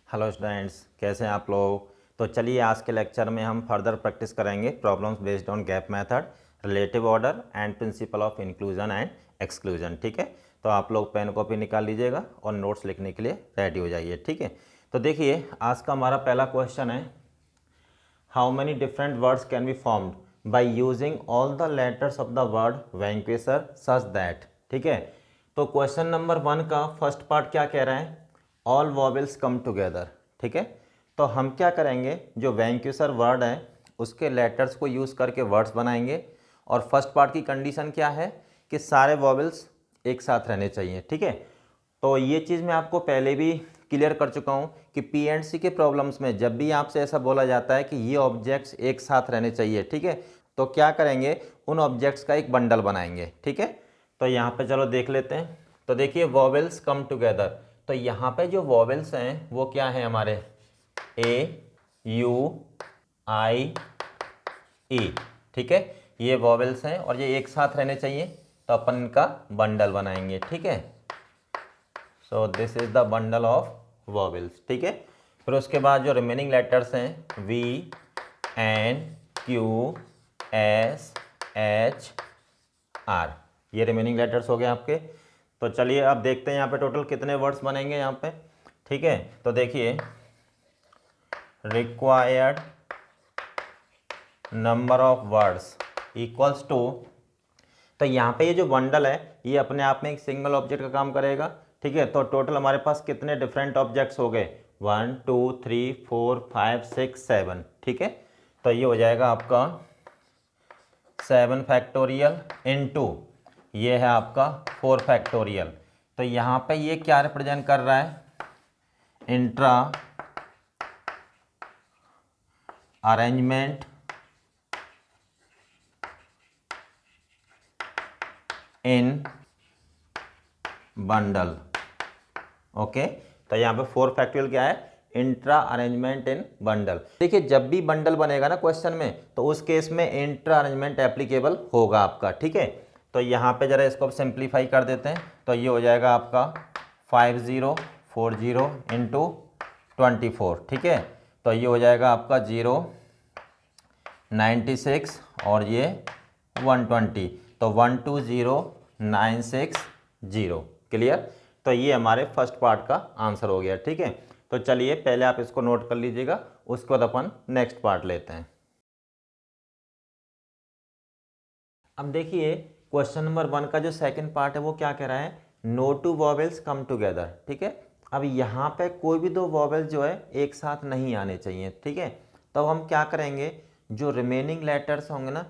Hello students, कैसे हैं आप लोग। तो चलिए आज के लेक्चर में हम फर्दर प्रैक्टिस करेंगे problems based on gap method, relative order and principle of inclusion and exclusion. ठीक है, तो आप लोग पेन कॉपी निकाल लीजिएगा और नोट्स लिखने के लिए रेडी हो जाइए। ठीक है, तो देखिए आज का हमारा पहला क्वेश्चन है, how many different words can be formed by using all the letters of the word vanquisher such that. ठीक है, तो क्वेश्चन नंबर 1 का फर्स्ट पार्ट क्या कह रहा है, ऑल वॉवेल्स कम टुगेदर। ठीक है, तो हम क्या करेंगे, जो वैंक्वेसर वर्ड है उसके लेटर्स को यूज़ करके वर्ड्स बनाएंगे। और फर्स्ट पार्ट की कंडीशन क्या है कि सारे वॉवेल्स एक साथ रहने चाहिए। ठीक है, तो ये चीज़ मैं आपको पहले भी क्लियर कर चुका हूँ कि पीएनसी के प्रॉब्लम्स में जब भी आपसे ऐसा बोला जाता है कि ये ऑब्जेक्ट्स एक साथ रहने चाहिए, ठीक है, तो क्या करेंगे, उन ऑब्जेक्ट्स का एक बंडल बनाएंगे। ठीक है, तो यहाँ पे चलो देख लेते हैं। तो देखिए वॉवेल्स कम टुगेदर, तो यहाँ पे जो वॉवेल्स हैं वो क्या हैं हमारे, ए यू आई ई। ठीक है, ये वॉवेल्स हैं और ये एक साथ रहने चाहिए, तो अपन इनका बंडल बनाएंगे। ठीक है, so this is the bundle of vowels. ठीक है, फिर उसके बाद जो रिमेनिंग लेटर्स हैं V N Q S H R, ये रिमेनिंग लेटर्स हो गए आपके। तो चलिए अब देखते हैं यहाँ पे टोटल कितने वर्ड्स बनेंगे यहाँ पे। ठीक है, तो देखिए required number of words equals to, तो यहाँ पे ये जो बंडल है ये अपने आप में एक सिंगल ऑब्जेक्ट का काम करेगा। ठीक है, तो टोटल हमारे पास कितने डिफरेंट ऑब्जेक्ट्स हो गए, 1 2 3 4 5 6 7। ठीक है, तो ये हो जाएगा आपका 7 फैक्टोरियल इनटू ये है आपका 4 फैक्टोरियल। तो यहाँ पे ये क्या रिप्रेजेंट कर रहा है, इंट्रा अरेंजमेंट इन बंडल। ओके, तो यहाँ पे 4 फैक्टोरियल क्या है, इंट्रा अरेंजमेंट इन बंडल। देखिए जब भी बंडल बनेगा ना क्वेश्चन में, तो उस केस में इंट्रा अरेंजमेंट एप्लीकेबल होगा आपका। ठीक है, तो यहाँ पे जरा इसको सिंप्लीफाई कर देते हैं, तो ये हो जाएगा आपका 5040 इंटू 24। ठीक है, तो ये हो जाएगा आपका 0 96 और ये 120, तो 120960। क्लियर, तो ये हमारे फर्स्ट पार्ट का आंसर हो गया। ठीक है, तो चलिए पहले आप इसको नोट कर लीजिएगा, उसके बाद अपन नेक्स्ट पार्ट लेते हैं। अब देखिए क्वेश्चन नंबर 1 का जो सेकंड पार्ट है वो क्या कह रहा है, no two vowels come together. ठीक है, अब यहाँ पे कोई भी दो वॉवेल जो है एक साथ नहीं आने चाहिए। ठीक है, तो हम क्या करेंगे, जो रिमेनिंग लेटर्स होंगे ना,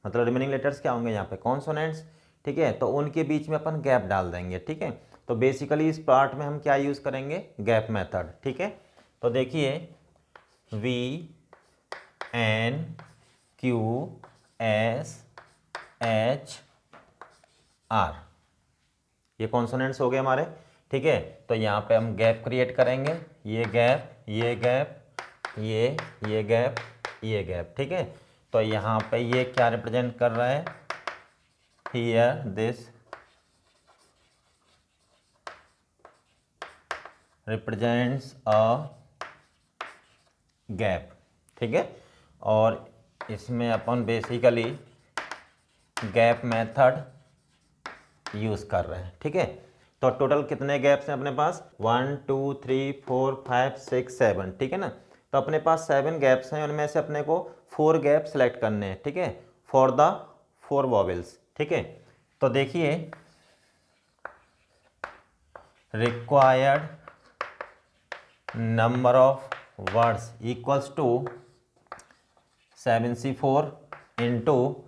मतलब रिमेनिंग लेटर्स क्या होंगे यहाँ पे, कॉन्सोनेंट्स। ठीक है, तो उनके बीच में अपन गैप डाल देंगे। ठीक है, तो बेसिकली इस पार्ट में हम क्या यूज़ करेंगे, गैप मेथड। ठीक है, तो देखिए V N Q S H R, ये कॉन्सोनेंट्स हो गए हमारे। ठीक है, तो यहाँ पे हम गैप क्रिएट करेंगे, ये गैप ये गैप ये गैप ये गैप। ठीक है, तो यहाँ पे ये क्या रिप्रेजेंट कर रहा है, here this represents a gap. ठीक है, और इसमें अपन बेसिकली गैप मेथड यूज़ कर रहे हैं। ठीक है, तो टोटल कितने गैप्स हैं अपने पास, 1 2 3 4 5 6 7। ठीक है ना, तो अपने पास 7 गैप्स हैं, उनमें से अपने को 4 गैप सेलेक्ट करने हैं। ठीक है, फॉर द 4 वॉवेल्स। ठीक है, तो देखिए required number of words equals to 7c4 into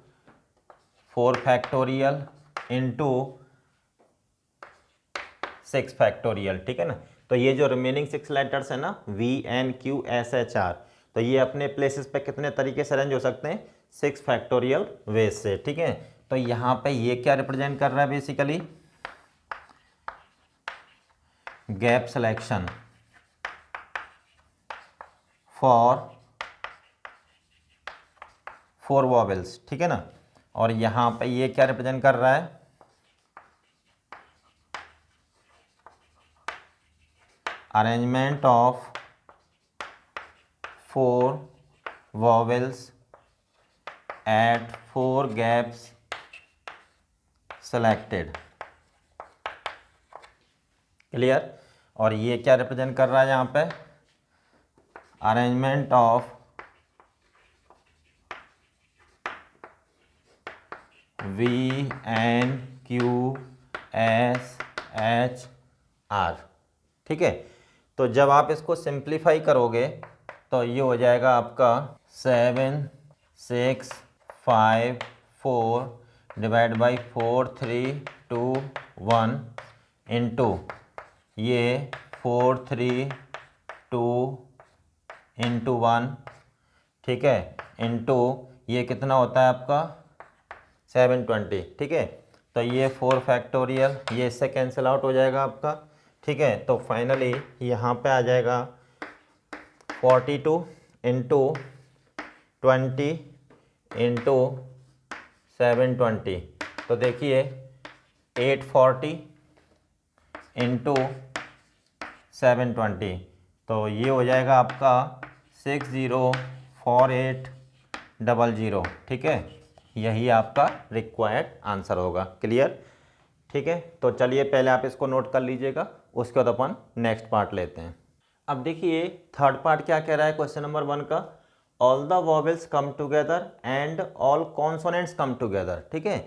4 factorial into 6 factorial. ठीक है ना, तो ये जो रिमेनिंग 6 लेटर्स है ना, V N Q S H R, तो ये अपने प्लेसेस पे कितने तरीके से अरेंज हो सकते हैं, 6 फैक्टोरियल वेज से। ठीक है, तो यहाँ पे ये क्या रिप्रेजेंट कर रहा है, basically gap selection for 4 vowels. ठीक है ना, और यहाँ पे ये क्या रिप्रेजेंट कर रहा है, arrangement of 4 vowels at 4 gaps selected। Clear. और ये क्या रिप्रेजेंट कर रहा है यहाँ पे, अरेंजमेंट ऑफ VNQSHR। ठीक है, तो जब आप इसको सिंप्लीफाई करोगे तो ये हो जाएगा आपका 7 6 5 4 डिवाइड बाई 4 3 2 1 इंटू ये 4 3 2 इंटू 1, ठीक है, इंटू ये कितना होता है आपका 720। ठीक है, तो ये 4 फैक्टोरियल, ये इससे कैंसिल आउट हो जाएगा आपका। ठीक है, तो फाइनली यहाँ पे आ जाएगा 42 इंटू 20 इंटू 720। तो देखिए 840 इंटू 720, तो ये हो जाएगा आपका 604800। ठीक है, यही आपका रिक्वायर्ड आंसर होगा। क्लियर। ठीक है, तो चलिए पहले आप इसको नोट कर लीजिएगा, उसके बाद अपन नेक्स्ट पार्ट लेते हैं। अब देखिए थर्ड पार्ट क्या कह रहा है क्वेश्चन नंबर 1 का, all the vowels come together and all consonants come together. ठीक है,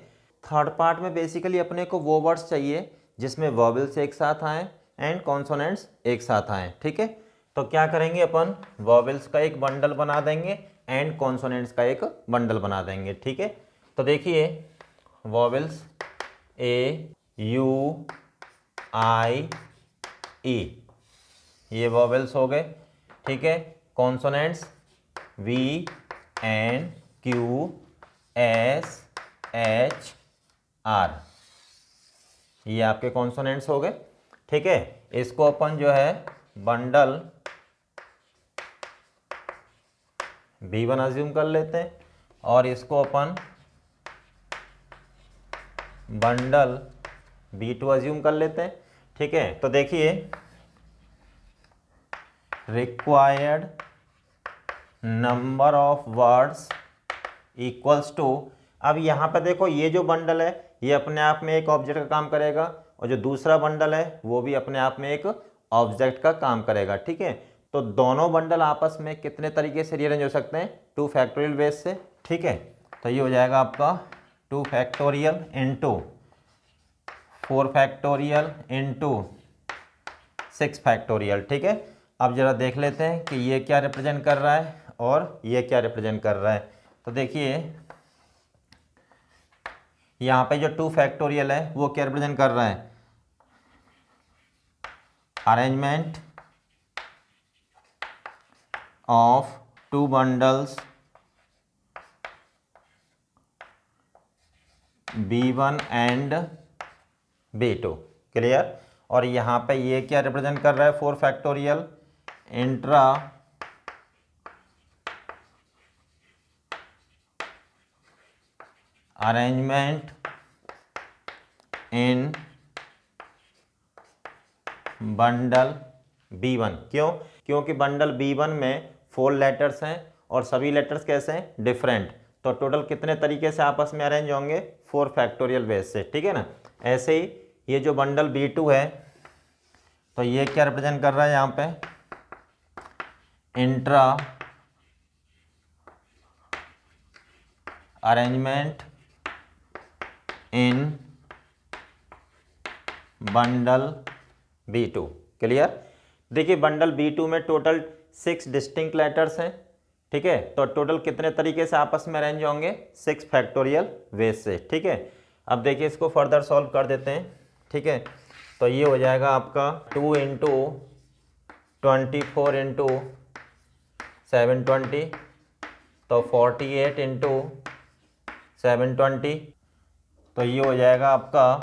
थर्ड पार्ट में बेसिकली अपने को वो वर्ड्स चाहिए जिसमें वॉवेल्स एक साथ आएँ एंड कॉन्सोनेंट्स एक साथ आएँ। ठीक है, तो क्या करेंगे अपन, वॉवेल्स का एक बंडल बना देंगे एंड कॉन्सोनेंट्स का एक बंडल बना देंगे। ठीक है, तो देखिए वॉवेल्स AUIE, ये वॉवेल्स हो गए। ठीक है, कॉन्सोनेंट्स VNQSHR, ये आपके कॉन्सोनेंट्स हो गए। ठीक है, इसको अपन जो है बंडल B1 अज्यूम कर लेते हैं और इसको अपन बंडल B2 अज्यूम कर लेते हैं। ठीक है, तो देखिए required number of words equals to, अब यहाँ पे देखो ये जो बंडल है ये अपने आप में एक ऑब्जेक्ट का काम करेगा और जो दूसरा बंडल है वो भी अपने आप में एक ऑब्जेक्ट का काम करेगा। ठीक है, तो दोनों बंडल आपस में कितने तरीके से रीअरेंज हो सकते हैं, 2 फैक्टोरियल बेस से। ठीक है, तो ये हो जाएगा आपका 2 factorial into 4 factorial into 6 factorial. ठीक है, अब जरा देख लेते हैं कि ये क्या रिप्रेजेंट कर रहा है और ये क्या रिप्रेजेंट कर रहा है। तो देखिए यहाँ पे जो 2 फैक्टोरियल है वो क्या रिप्रेजेंट कर रहा है, arrangement of 2 bundles B1 and B2। Clear. और यहाँ पे ये क्या रिप्रेजेंट कर रहा है, 4 फैक्टोरियल इंट्रा अरेंजमेंट इन बंडल B1। क्यों, क्योंकि बंडल B1 में 4 लेटर्स हैं और सभी लेटर्स कैसे हैं, डिफरेंट। तो टोटल कितने तरीके से आपस में अरेंज होंगे, 4 फैक्टोरियल बेस से। ठीक है ना। ऐसे ही ये जो बंडल B2 है तो ये क्या रिप्रेजेंट कर रहा है यहाँ पे, इंट्रा अरेंजमेंट इन बंडल B2। क्लियर। देखिए बंडल B2 में टोटल 6 डिस्टिंक्ट लेटर्स हैं। ठीक है, तो टोटल कितने तरीके से आपस में अरेंज होंगे, 6 फैक्टोरियल वेज से। ठीक है, अब देखिए इसको फर्दर सॉल्व कर देते हैं। ठीक है, तो ये हो जाएगा आपका 2 इंटू 24 इंटू 720, तो 48 इंटू 720, तो ये हो जाएगा आपका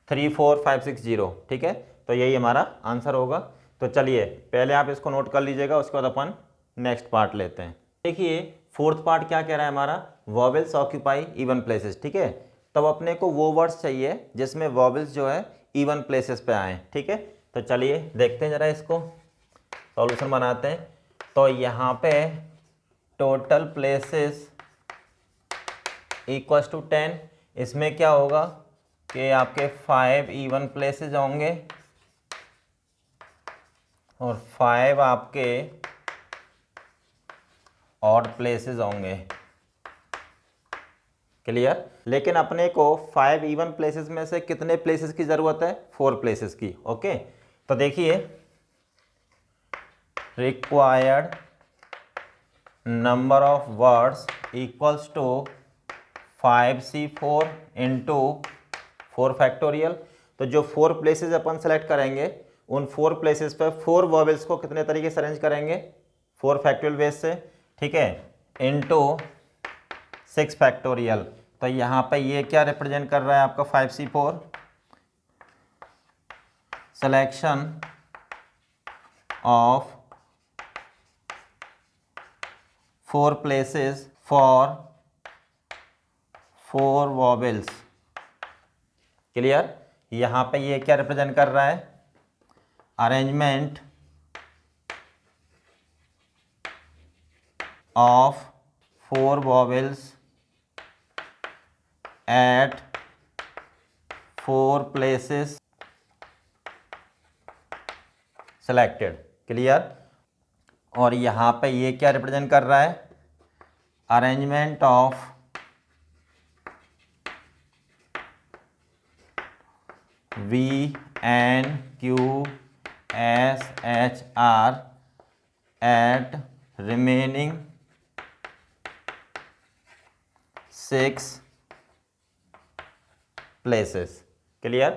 34560। ठीक है, तो यही हमारा आंसर होगा। तो चलिए पहले आप इसको नोट कर लीजिएगा, उसके बाद अपन नेक्स्ट पार्ट लेते हैं। देखिए फोर्थ पार्ट क्या कह रहा है हमारा, वॉवेल्स ऑक्यूपाई इवन प्लेसेस। ठीक है, तब अपने को वो वर्ड्स चाहिए जिसमें वॉवेल्स जो है इवन प्लेसेस पे आए। ठीक है, तो चलिए देखते हैं ज़रा इसको, सॉल्यूशन बनाते हैं। तो यहाँ पे टोटल प्लेसेस इक्वल्स टू 10, इसमें क्या होगा कि आपके 5 इवन प्लेसेस होंगे और 5 आपके ऑड प्लेसेस होंगे। क्लियर? लेकिन अपने को 5 इवन प्लेसेस में से कितने प्लेसेस की ज़रूरत है? 4 प्लेसेस की। ओके, तो देखिए required number of words equals to 5c4 into 4 factorial. तो जो 4 प्लेसेस अपन सेलेक्ट करेंगे उन 4 प्लेसेस पे 4 वॉवेल्स को कितने तरीके से अरेंज करेंगे? 4 फैक्टोरियल बेस से, ठीक है, इंटू 6 फैक्टोरियल। तो यहाँ पे ये क्या रिप्रेजेंट कर रहा है आपका? 5c4 selection of 4 places for 4 vowels. Clear? यहाँ पे ये क्या रिप्रेजेंट कर रहा है? Arrangement of 4 vowels at 4 places selected. Clear? और यहाँ पे ये क्या रिप्रेजेंट कर रहा है? Arrangement of VNQSHR at remaining 6 places. Clear?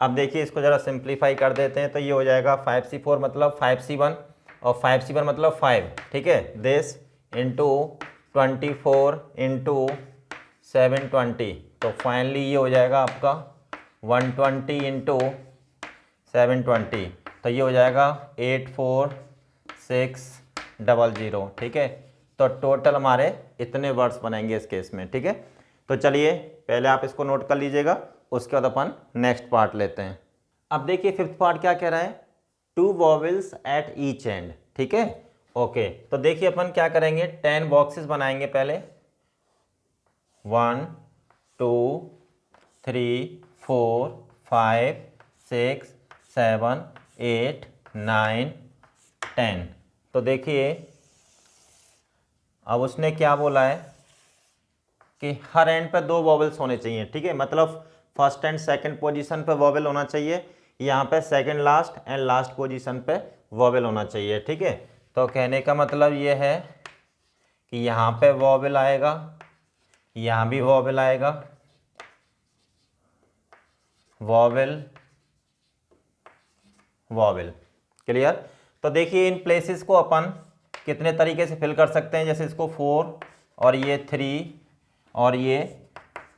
अब देखिए इसको ज़रा सिंप्लीफाई कर देते हैं। तो ये हो जाएगा 5c4 मतलब 5c1 और 5c1 मतलब 5, ठीक है, दिस इंटू 24 इंटू 720। तो फाइनली ये हो जाएगा आपका 120 इंटू 720। तो ये हो जाएगा 84600, ठीक है। तो टोटल हमारे इतने वर्ड्स बनेंगे इस केस में, ठीक है। तो चलिए पहले आप इसको नोट कर लीजिएगा, उसके बाद अपन नेक्स्ट पार्ट लेते हैं। अब देखिए फिफ्थ पार्ट क्या कह रहा है? 2 वॉवेल्स एट ईच एंड, ठीक है। ओके, तो देखिए अपन क्या करेंगे, 10 बॉक्सेस बनाएंगे पहले। 1 2 3 4 5 6 7 8 9 10। तो देखिए अब उसने क्या बोला है कि हर एंड पे 2 वॉवेल्स होने चाहिए, ठीक है। मतलब फर्स्ट एंड सेकंड पोजीशन पे वॉवेल होना चाहिए, यहाँ पे second last and last position पे वॉवेल होना चाहिए, ठीक है। तो कहने का मतलब ये है कि यहाँ पे वॉवेल आएगा, यहाँ भी वॉवेल आएगा, वॉवेल वॉवेल। क्लियर? तो देखिए इन प्लेसेस को अपन कितने तरीके से फिल कर सकते हैं, जैसे इसको 4 और ये 3 और ये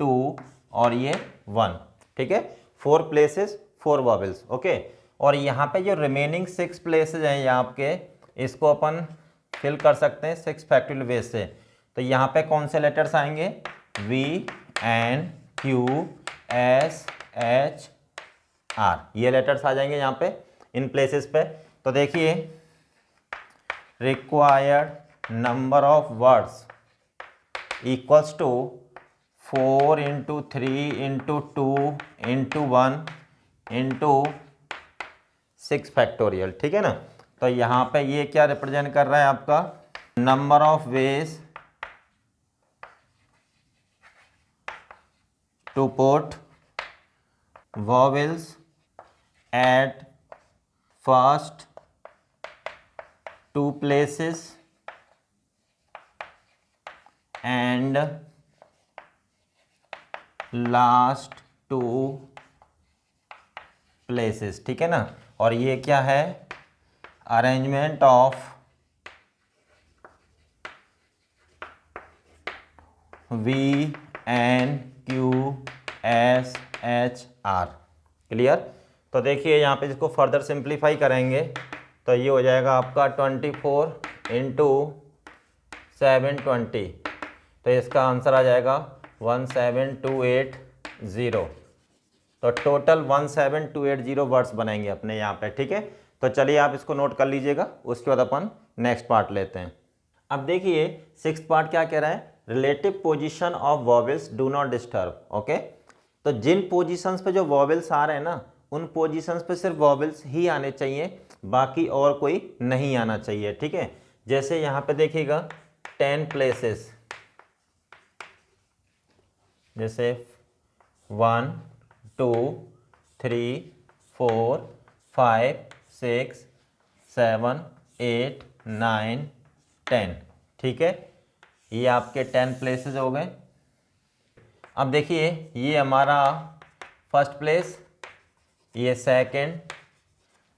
2 और ये 1, ठीक है। 4 प्लेसेस 4 वॉवेल्स, ओके। और यहाँ पे जो रिमेनिंग 6 प्लेसेस हैं यहाँ आपके, इसको अपन फिल कर सकते हैं 6 फैक्टोरियल बेस से। तो यहाँ पे कौन से लेटर्स आएंगे? VNQSHR, ये लेटर्स आ जाएंगे यहाँ पे इन प्लेसेस पे। तो देखिए required number of words equals to 4 into 3 into 2 into 1 into 6 factorial, ठीक है ना। तो यहाँ पे ये क्या रिप्रेजेंट कर रहा है आपका? Number of ways to put vowels at first 2 places and last 2 places, ठीक है ना। और ये क्या है? Arrangement of VNQSHR। क्लियर? तो देखिए यहाँ पे इसको फर्दर सिंप्लीफाई करेंगे तो ये हो जाएगा आपका 24 इंटू 720। तो इसका आंसर आ जाएगा 17280। तो टोटल 17280 वर्ड्स बनेंगे अपने यहाँ पे, ठीक है। तो चलिए आप इसको नोट कर लीजिएगा, उसके बाद अपन नेक्स्ट पार्ट लेते हैं। अब देखिए सिक्स्थ पार्ट क्या कह रहा है, relative position of vowels do not disturb. Okay, तो जिन पोजीशंस पे जो वॉवेल्स आ रहे हैं ना, उन पोजीशंस पे सिर्फ वॉवेल्स ही आने चाहिए, बाकी और कोई नहीं आना चाहिए, ठीक है। जैसे यहाँ पे देखिएगा 10 प्लेसेस, जैसे 1 2 3 4 5 6 7 8 9 10, ठीक है। ये आपके 10 प्लेसेस हो गए। अब देखिए ये हमारा फर्स्ट प्लेस, ये second,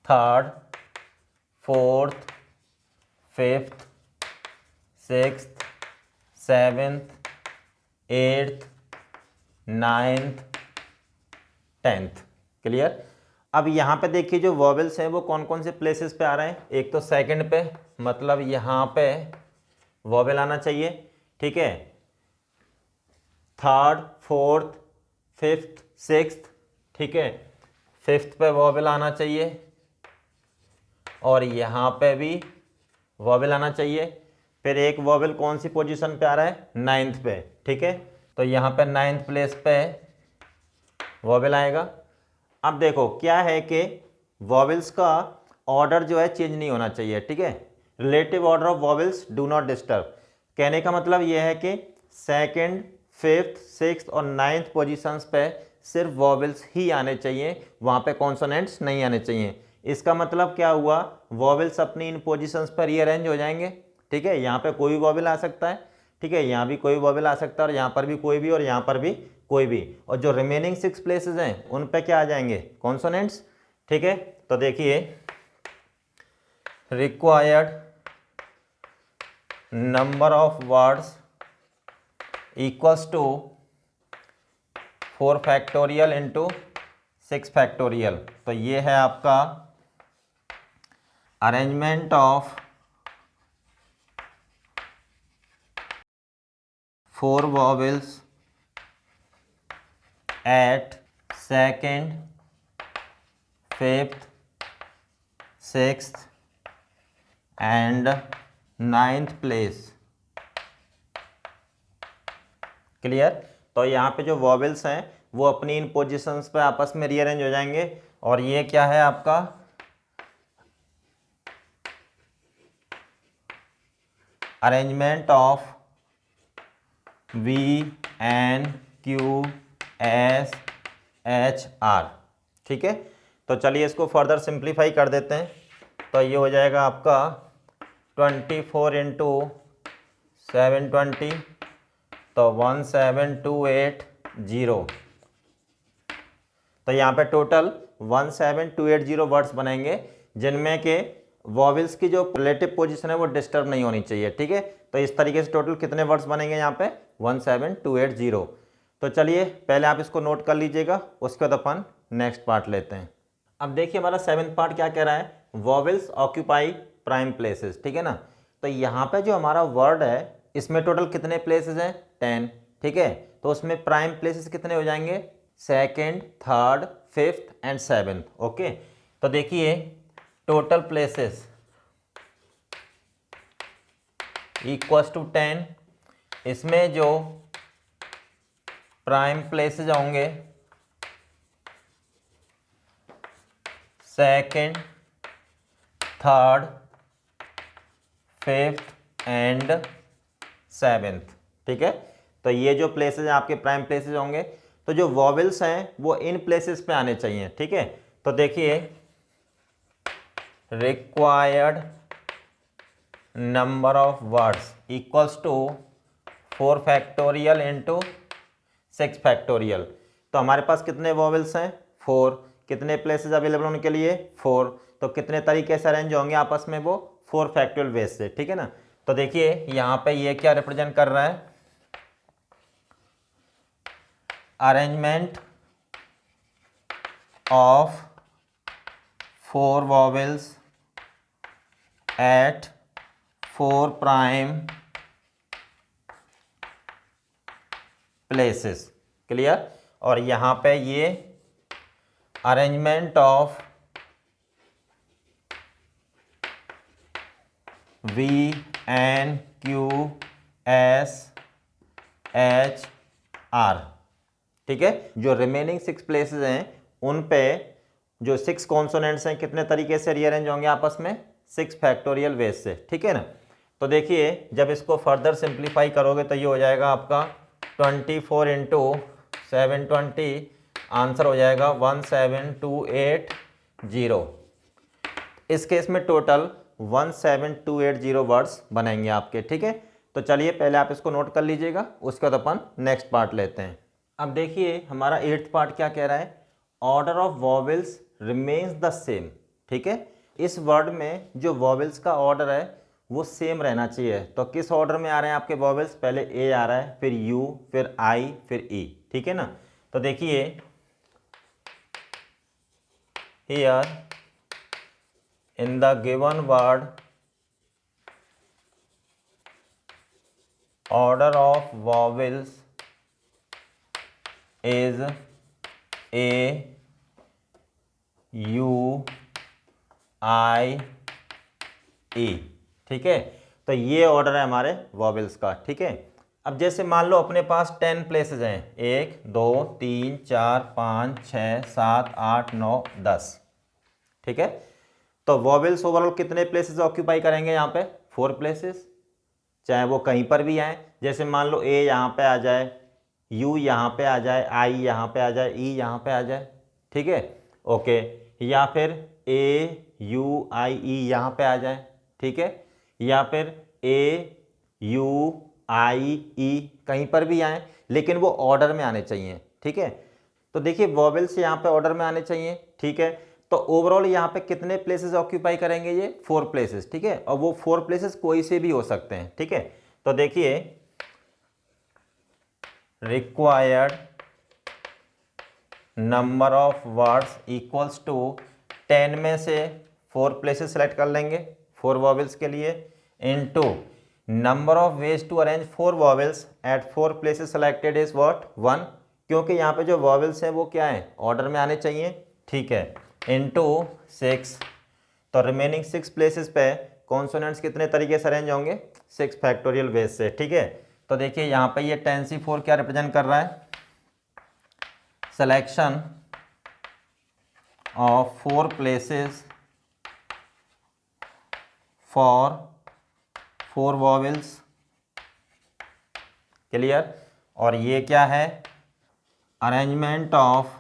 third, fourth, fifth, sixth, seventh, eighth, ninth, 10th। Clear. अब यहाँ पे देखिए जो वॉवेल्स हैं वो कौन कौन से प्लेसेस पे आ रहे हैं। एक तो सेकंड पे, मतलब यहाँ पे वॉवेल आना चाहिए, ठीक है। थर्ड, फोर्थ, फिफ्थ, सिक्स्थ, ठीक है, फिफ्थ पे वॉवेल आना चाहिए, और यहाँ पे भी वॉवेल आना चाहिए। फिर एक वॉवेल कौन सी पोजीशन पे आ रहा है, 9th पे, ठीक है। तो यहाँ पे 9th प्लेस पे वॉवेल आएगा। अब देखो क्या है कि वॉवेल्स का ऑर्डर जो है चेंज नहीं होना चाहिए, ठीक है। Relative order of vowels do not disturb, कहने का मतलब यह है कि सेकंड, फिफ्थ, सिक्स्थ और 9th पोजीशंस पे सिर्फ वॉवेल्स ही आने चाहिए, वहाँ पे कॉन्सोनेंट्स नहीं आने चाहिए। इसका मतलब क्या हुआ, वॉवेल्स अपनी इन पोजीशंस पर रीअरेंज हो जाएंगे, ठीक है। यहाँ पे कोई वॉवेल आ सकता है, ठीक है, यहाँ भी कोई वॉवेल आ सकता है, और यहाँ पर भी कोई भी, और यहाँ पर भी कोई भी, और जो रिमेनिंग 6 प्लेसेस हैं उन पे क्या आ जाएंगे, कॉन्सोनेंट्स, ठीक है। तो देखिए required number of words equals to 4 factorial into 6 factorial. तो ये है आपका arrangement of 4 vowels at second, fifth, sixth and 9th place. Clear. तो यहाँ पे जो वॉवेल्स हैं वो अपनी इन पोजीशंस पे आपस में रीअरेंज हो जाएंगे, और ये क्या है आपका arrangement of V N Q S H R, ठीक है। तो चलिए इसको फर्दर सिंप्लीफाई कर देते हैं। तो ये हो जाएगा आपका 24 इंटू 720, तो 17280। तो यहाँ पे टोटल 17280 वर्ड्स बनेंगे, जिनमें के वॉवेल्स की जो रिलेटिव पोजीशन है वो डिस्टर्ब नहीं होनी चाहिए, ठीक है। तो इस तरीके से टोटल कितने वर्ड्स बनेंगे यहाँ पे, 17280। तो चलिए पहले आप इसको नोट कर लीजिएगा, उसके बाद अपन नेक्स्ट पार्ट लेते हैं। अब देखिए हमारा 7th पार्ट क्या कह रहा है, वॉवेल्स ऑक्यूपाई प्राइम प्लेसेस, ठीक है ना। तो यहाँ पे जो हमारा वर्ड है इसमें टोटल कितने प्लेसेस हैं, 10, ठीक है। तो उसमें प्राइम प्लेसेस कितने हो जाएंगे, second, third, fifth and 7th। Okay, तो देखिए टोटल प्लेसेस इक्वल्स टू 10, इसमें जो प्राइम प्लेसेस होंगे second, third, fifth and 7th, ठीक है। तो ये जो प्लेसेस हैं आपके प्राइम प्लेसेस होंगे, तो जो वॉवेल्स हैं वो इन प्लेसेस पे आने चाहिए, ठीक है। तो देखिए required number of words equals to 4 factorial into 6 factorial. तो हमारे पास कितने वॉवेल्स हैं, 4, कितने प्लेसेस अवेलेबल उनके लिए, 4, तो कितने तरीके से अरेंज होंगे आपस में, वो 4 फैक्टोरियल बेस से, ठीक है ना। तो देखिए यहाँ पे ये क्या रिप्रेजेंट कर रहा है, arrangement of 4 vowels at 4 prime places. Clear. और यहाँ पे ये arrangement of V N Q S H R, ठीक है। जो रिमेनिंग 6 प्लेसेस हैं उन पे जो 6 कॉन्सोनेंट्स हैं कितने तरीके से रीअरेंज होंगे आपस में, 6 फैक्टोरियल वेज से, ठीक है ना। तो देखिए जब इसको फर्दर सिंप्लीफाई करोगे तो ये हो जाएगा आपका 24 इंटू 720, आंसर हो जाएगा 17280। इस केस में टोटल 17280 वर्ड्स बनेंगे आपके, ठीक है। तो चलिए पहले आप इसको नोट कर लीजिएगा, उसके बाद अपन नेक्स्ट पार्ट लेते हैं। अब देखिए हमारा 8th पार्ट क्या कह रहा है, order of vowels remains the same, ठीक है। इस वर्ड में जो वॉवेल्स का ऑर्डर है वो सेम रहना चाहिए। तो किस ऑर्डर में आ रहे हैं आपके वॉवेल्स, पहले ए आ रहा है, फिर यू, फिर आई, फिर ई, ठीक है ना। तो देखिए here in the given word order of vowels is A, U, I, E, ठीक है। तो ये ऑर्डर है हमारे वॉवेल्स का, ठीक है। अब जैसे मान लो अपने पास 10 प्लेसेस हैं, 1 2 3 4 5 6 7 8 9 10, ठीक है। तो वॉवेल्स ओवरऑल कितने प्लेसेस ऑक्यूपाई करेंगे यहाँ पे, 4 प्लेसेस, चाहे वो कहीं पर भी आए। जैसे मान लो ए यहाँ पे आ जाए, यू यहाँ पे आ जाए, आई यहाँ पे आ जाए, ई यहाँ पे आ जाए, ठीक है, ओके। या फिर ए यू आई ई यहाँ पे आ जाए, ठीक है। या फिर ए यू आई ई कहीं पर भी आए, लेकिन वो ऑर्डर में आने चाहिए, ठीक है। तो देखिए वॉवेल्स यहाँ पे ऑर्डर में आने चाहिए, ठीक है। तो ओवरऑल यहाँ पे कितने प्लेसेस ऑक्यूपाई करेंगे, ये 4 प्लेसेस, ठीक है। और वो 4 प्लेसेस कोई से भी हो सकते हैं, ठीक है। तो देखिए required number of words equals to 10 में से 4 प्लेसेस सेलेक्ट कर लेंगे 4 वॉवेल्स के लिए, into number of ways to arrange 4 vowels at 4 places selected is what 1, क्योंकि यहाँ पे जो वॉवेल्स हैं वो क्या है, ऑर्डर में आने चाहिए, ठीक है, इनटू 6। तो रिमेनिंग 6 प्लेसेस पे कॉन्सोनेंट्स कितने तरीके से अरेंज होंगे, 6 फैक्टोरियल वेज से, ठीक है। तो देखिए यहाँ पे ये 10C4 क्या रिप्रेजेंट कर रहा है, selection of 4 places for 4 vowels, clear. और ये क्या है, arrangement of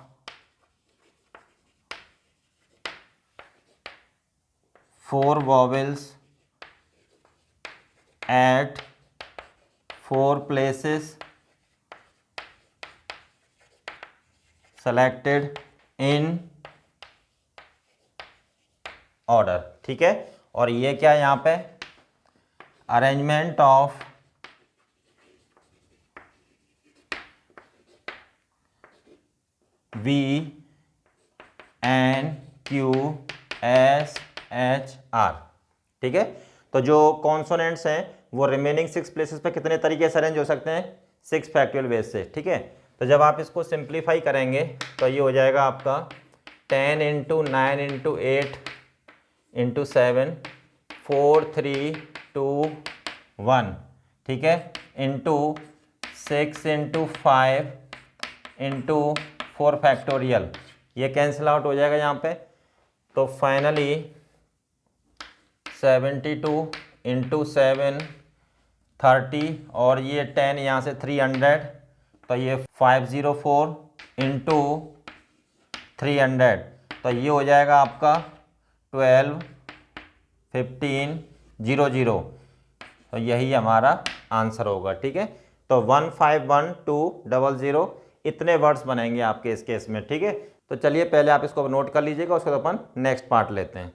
4 vowels at 4 places selected in order, ठीक है। और ये क्या है यहाँ पे, arrangement of V N Q S H R, ठीक है। तो जो कॉन्सोनेंट्स हैं वो रिमेनिंग 6 प्लेसेस पे कितने तरीके से अरेंज हो सकते हैं, 6 फैक्टोरियल वेज से, ठीक है। तो जब आप इसको सिंप्लीफाई करेंगे तो ये हो जाएगा आपका 10 इंटू 9 इंटू 8 इंटू 7 4 3 2 1, ठीक है, इंटू 6 इंटू 5 इंटू 4 फैक्टोरियल, ये कैंसिल आउट हो जाएगा यहाँ पे। तो फाइनली 72 इंटू 7 30, और ये 10 यहाँ से 300, तो ये 504 इंटू 300, तो ये हो जाएगा आपका 12 15 00। तो यही हमारा आंसर होगा, ठीक है। तो 151200 इतने वर्ड्स बनेंगे आपके इस केस में, ठीक है। तो चलिए पहले आप इसको नोट कर लीजिएगा, उसके बाद अपन नेक्स्ट पार्ट लेते हैं।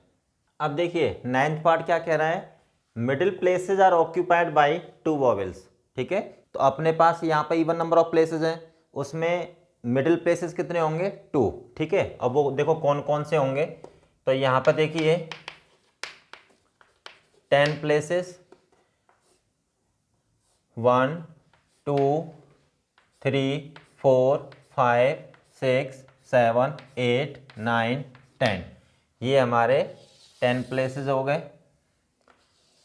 अब देखिए 9th पार्ट क्या कह रहा है, middle places are occupied by 2 vowels, ठीक है। तो अपने पास यहाँ पे इवन नंबर ऑफ प्लेसेस हैं, उसमें मिडिल प्लेसेस कितने होंगे, 2, ठीक है। अब वो देखो कौन कौन से होंगे, तो यहाँ पर देखिए 10 प्लेसेस 1 2 3 4 5 6 7 8 9 10, ये हमारे 10 प्लेसेस हो गए।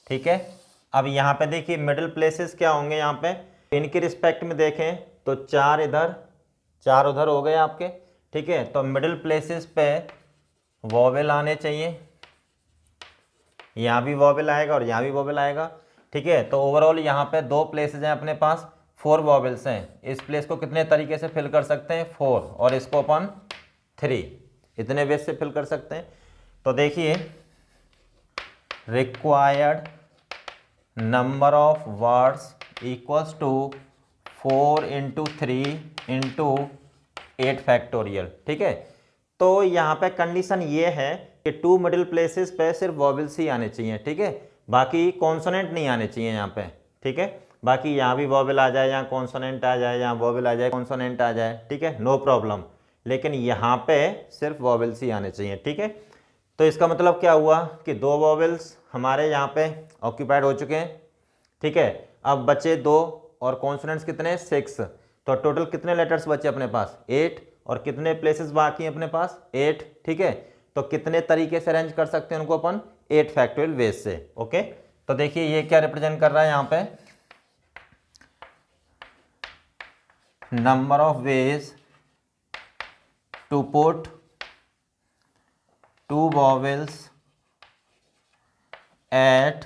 ठीक है, अब यहाँ पे देखिए मिडिल प्लेसेस क्या होंगे, यहाँ पे इनके रिस्पेक्ट में देखें तो 4 इधर 4 उधर हो गए आपके। ठीक है, तो मिडिल प्लेसेस पे वॉवेल आने चाहिए, यहाँ भी वॉवेल आएगा और यहाँ भी वॉवेल आएगा। ठीक है, तो ओवरऑल यहाँ पे 2 प्लेसेस हैं अपने पास, 4 वॉवेल्स हैं। इस प्लेस को कितने तरीके से फिल कर सकते हैं, 4, और इसको अपन 3, इतने वेज से फिल कर सकते हैं। तो देखिए required number of words equals to 4 × 3 × 8 factorial. ठीक है, तो यहाँ पे कंडीशन ये है कि 2 मिडिल प्लेसेस पे सिर्फ वॉवेल्स ही आने चाहिए। ठीक है, बाकी कॉन्सोनेंट नहीं आने चाहिए यहाँ पे। ठीक है, बाकी यहाँ भी वॉवेल आ जाए, यहाँ कॉन्सोनेंट आ जाए, यहाँ वॉवेल आ जाए, कॉन्सोनेंट आ जाए, ठीक है, नो प्रॉब्लम, लेकिन यहाँ पे सिर्फ वॉवेल्स ही आने चाहिए। ठीक है, तो इसका मतलब क्या हुआ कि 2 वॉवेल्स हमारे यहाँ पे ऑक्यूपाइड हो चुके हैं। ठीक है, अब बचे 2 और कॉन्सोनेंट्स कितने, 6, तो टोटल कितने लेटर्स बचे अपने पास, 8, और कितने प्लेसेस बाकी हैं अपने पास, 8। ठीक है, तो कितने तरीके से अरेंज कर सकते हैं उनको अपन, 8 फैक्टोरियल वेज से। ओके, तो देखिए ये क्या रिप्रेजेंट कर रहा है यहाँ पे, number of ways to put 2 vowels at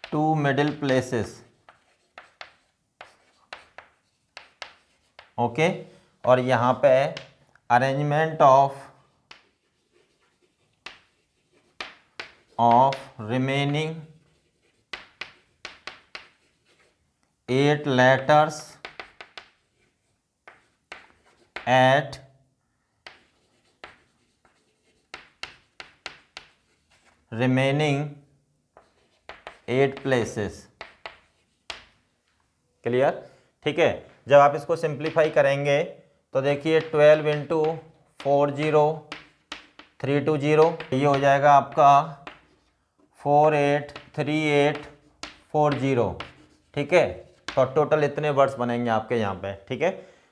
2 middle places। Okay, और यहाँ पे arrangement of remaining 8 letters at remaining 8 places. Clear. ठीक है, जब आप इसको सिंप्लीफाई करेंगे तो देखिए 12 × 40320, ये हो जाएगा आपका 483840। ठीक है, तो टोटल इतने वर्ड्स बनेंगे आपके यहाँ पे। ठीक है,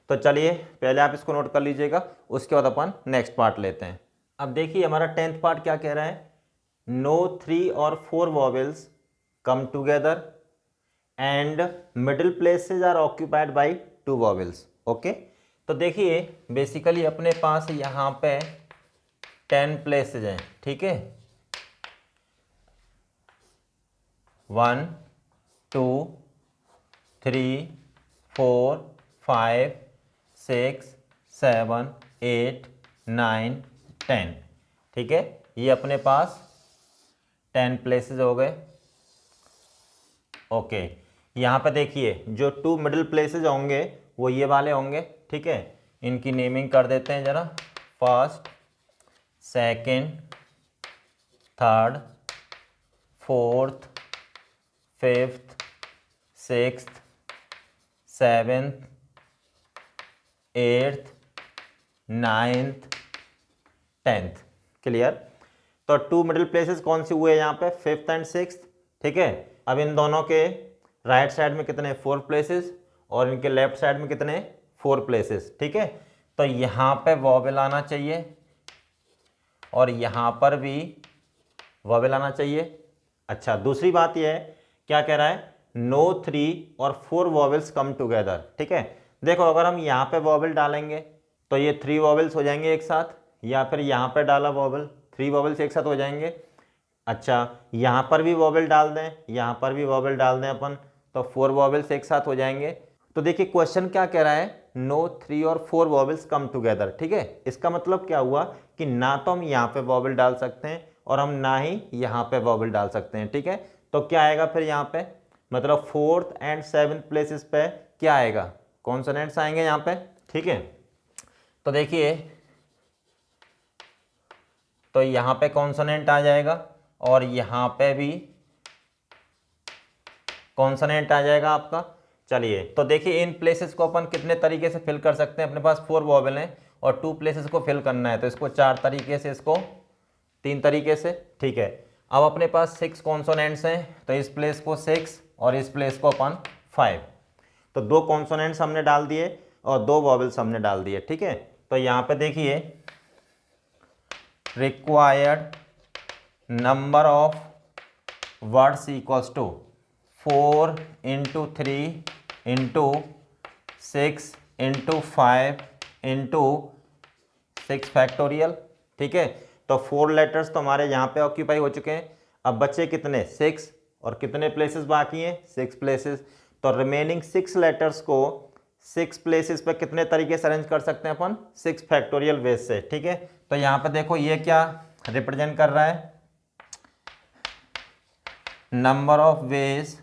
तो चलिए पहले आप इसको नोट कर लीजिएगा, उसके बाद अपन नेक्स्ट पार्ट लेते हैं। अब देखिए हमारा 10th पार्ट क्या कह रहा है, no 3 or 4 vowels come together and middle places are occupied by 2 vowels। Okay, तो देखिए बेसिकली अपने पास यहाँ पे 10 प्लेसेज हैं। ठीक है, 1 2 3 4 5 6 7 8 9 10। ठीक है, ये अपने पास 10 प्लेसेस हो गए। ओके, यहाँ पे देखिए जो 2 मिडिल प्लेसेस होंगे वो ये वाले होंगे। ठीक है, इनकी नेमिंग कर देते हैं जरा, first, second, third, fourth, fifth, sixth, seventh, eighth, ninth, 10th। Clear. तो 2 मिडिल प्लेसेस कौन से हुए यहाँ पे, 5th एंड 6th। ठीक है, अब इन दोनों के राइट साइड में कितने, 4 प्लेसेस, और इनके लेफ्ट साइड में कितने, 4 प्लेसेस। ठीक है, तो यहाँ पे वॉवेल आना चाहिए और यहाँ पर भी वॉवेल आना चाहिए। अच्छा, दूसरी बात यह है, क्या कह रहा है, नो 3 और 4 वॉवेल्स कम टुगेदर। ठीक है, देखो अगर हम यहाँ पे वॉवेल डालेंगे तो ये 3 वॉवेल्स हो जाएंगे एक साथ, या फिर यहाँ पे डाला वॉवेल, 3 वॉवेल्स एक साथ हो जाएंगे। अच्छा, यहाँ पर भी वॉवेल डाल दें, यहाँ पर भी वॉवेल डाल दें अपन, तो 4 वॉवेल्स एक साथ हो जाएंगे। तो देखिए क्वेश्चन क्या कह रहा है, नो 3 और 4 वॉवेल्स कम टुगेदर। ठीक है, इसका मतलब क्या हुआ कि ना तो हम यहाँ पे वॉवेल डाल सकते हैं और हम ना ही यहाँ पे वॉवेल डाल सकते हैं। ठीक है, तो क्या आएगा फिर यहाँ पे, मतलब 4th एंड 7th प्लेसेस पे क्या आएगा, कॉन्सोनेंट्स आएंगे यहाँ पे। ठीक है, तो देखिए तो यहाँ पे कॉन्सोनेंट आ जाएगा और यहाँ पे भी कॉन्सोनेंट आ जाएगा आपका। चलिए, तो देखिए इन प्लेसेस को अपन कितने तरीके से फिल कर सकते हैं, अपने पास 4 वॉवेल हैं और 2 प्लेसेस को फिल करना है, तो इसको 4 तरीके से, इसको 3 तरीके से। ठीक है, अब अपने पास 6 कॉन्सोनेंट्स हैं, तो इस प्लेस को 6 और इस प्लेस को अपन 5, तो 2 कॉन्सोनेंट्स हमने डाल दिए और 2 वॉवेल्स हमने डाल दिए। ठीक है, तो यहाँ पे देखिए required number of words equals to 4 into 3 into 6 into 5 into 6 factorial. ठीक है, तो 4 लेटर्स तो हमारे यहाँ पे ऑक्यूपाई हो चुके हैं। अब बचे कितने 6, और कितने प्लेसेस बाकी हैं 6 प्लेसेस। तो रिमेनिंग 6 लेटर्स को 6 प्लेसेस पे कितने तरीके से अरेंज कर सकते हैं अपन 6 फैक्टोरियल वेज से। ठीक है, तो यहाँ पे देखो ये क्या रिप्रेजेंट कर रहा है, number of ways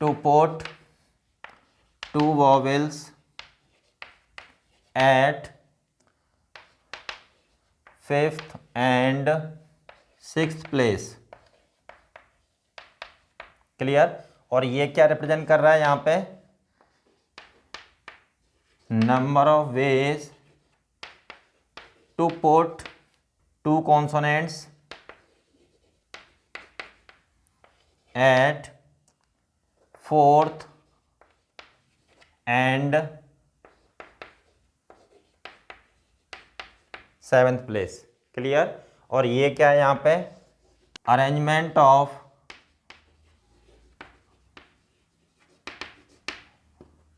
to put 2 vowels at 5th and 6th place. Clear. और ये क्या रिप्रेजेंट कर रहा है यहाँ पे, number of ways to put 2 consonants at 4th and 7th place. Clear. और ये क्या है यहाँ पे, arrangement of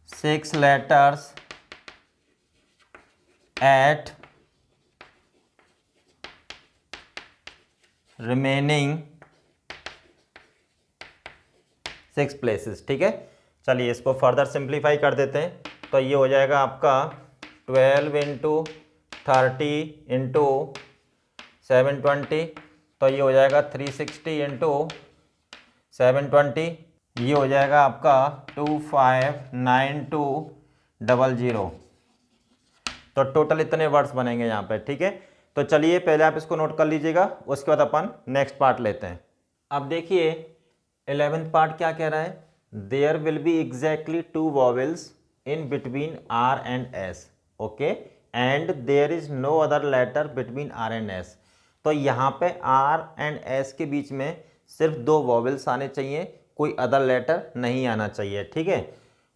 6 letters at remaining 6 places. ठीक है, चलिए इसको फर्दर सिंप्लीफाई कर देते हैं। तो ये हो जाएगा आपका 12 इंटू 30 इंटू 720, तो ये हो जाएगा 360 इंटू 720, ये हो जाएगा आपका 259200। तो टोटल इतने वर्ड्स बनेंगे यहाँ पे। ठीक है, तो चलिए पहले आप इसको नोट कर लीजिएगा, उसके बाद अपन नेक्स्ट पार्ट लेते हैं। अब देखिए 11th पार्ट क्या कह रहा है, there will be exactly 2 vowels in between R and S, okay, and there is no other letter between R and S. तो यहाँ पे आर एंड एस के बीच में सिर्फ 2 vowels आने चाहिए, कोई अदर लेटर नहीं आना चाहिए। ठीक है,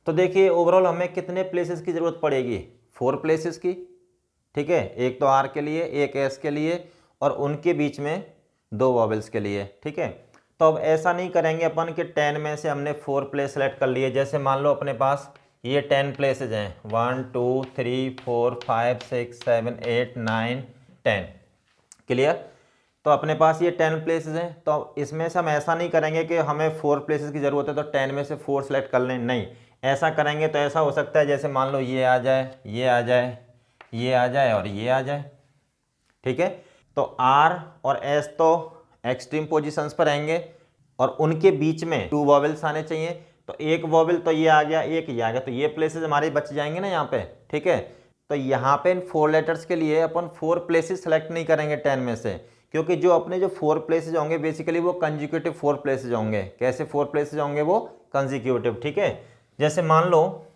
तो देखिए ओवरऑल हमें कितने प्लेसेस की ज़रूरत पड़ेगी, 4 प्लेसेस की। ठीक है, एक तो आर के लिए, एक एस के लिए, और उनके बीच में 2 vowels के लिए। ठीक है, तो अब ऐसा नहीं करेंगे अपन कि 10 में से हमने 4 प्लेस सेलेक्ट कर लिए। जैसे मान लो अपने पास ये 10 प्लेसेज हैं, 1 2 3 4 5 6 7 8 9 10। क्लियर। तो अपने पास ये 10 प्लेसेस हैं, तो इसमें से हम ऐसा नहीं करेंगे कि हमें 4 प्लेसेस की ज़रूरत है तो 10 में से 4 सेलेक्ट कर लें, नहीं। ऐसा करेंगे तो ऐसा हो सकता है जैसे मान लो ये आ जाए, ये आ जाए, ये आ जाए और ये आ जाए। ठीक है, तो आर और एस तो एक्सट्रीम पोजीशंस पर रहेंगे और उनके बीच में 2 वॉवेल्स आने चाहिए। तो एक वॉवेल तो ये आ गया, एक ये आ गया, तो ये प्लेसेस हमारे बच जाएंगे ना यहाँ पे। ठीक है, तो यहाँ पे इन 4 लेटर्स के लिए अपन 4 प्लेसेस सेलेक्ट नहीं करेंगे 10 में से, क्योंकि जो अपने जो 4 प्लेसेज होंगे बेसिकली वो कंजिक्यूटिव 4 प्लेसेज होंगे। कैसे 4 प्लेसेज होंगे वो, कंजिक्यूटिव। ठीक है, जैसे मान लो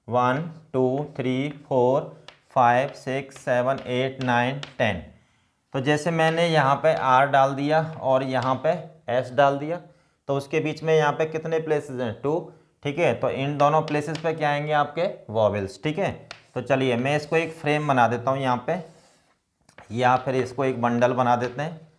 1 2 3 4 5 6 7 8 9 10। तो जैसे मैंने यहाँ पे आर डाल दिया और यहाँ पे एस डाल दिया, तो उसके बीच में यहाँ पे कितने प्लेसेस हैं, 2। ठीक है, तो इन दोनों प्लेसेस पे क्या आएंगे आपके वॉवेल्स। ठीक है, तो चलिए मैं इसको एक फ्रेम बना देता हूँ यहाँ पे, या फिर इसको एक बंडल बना देते हैं।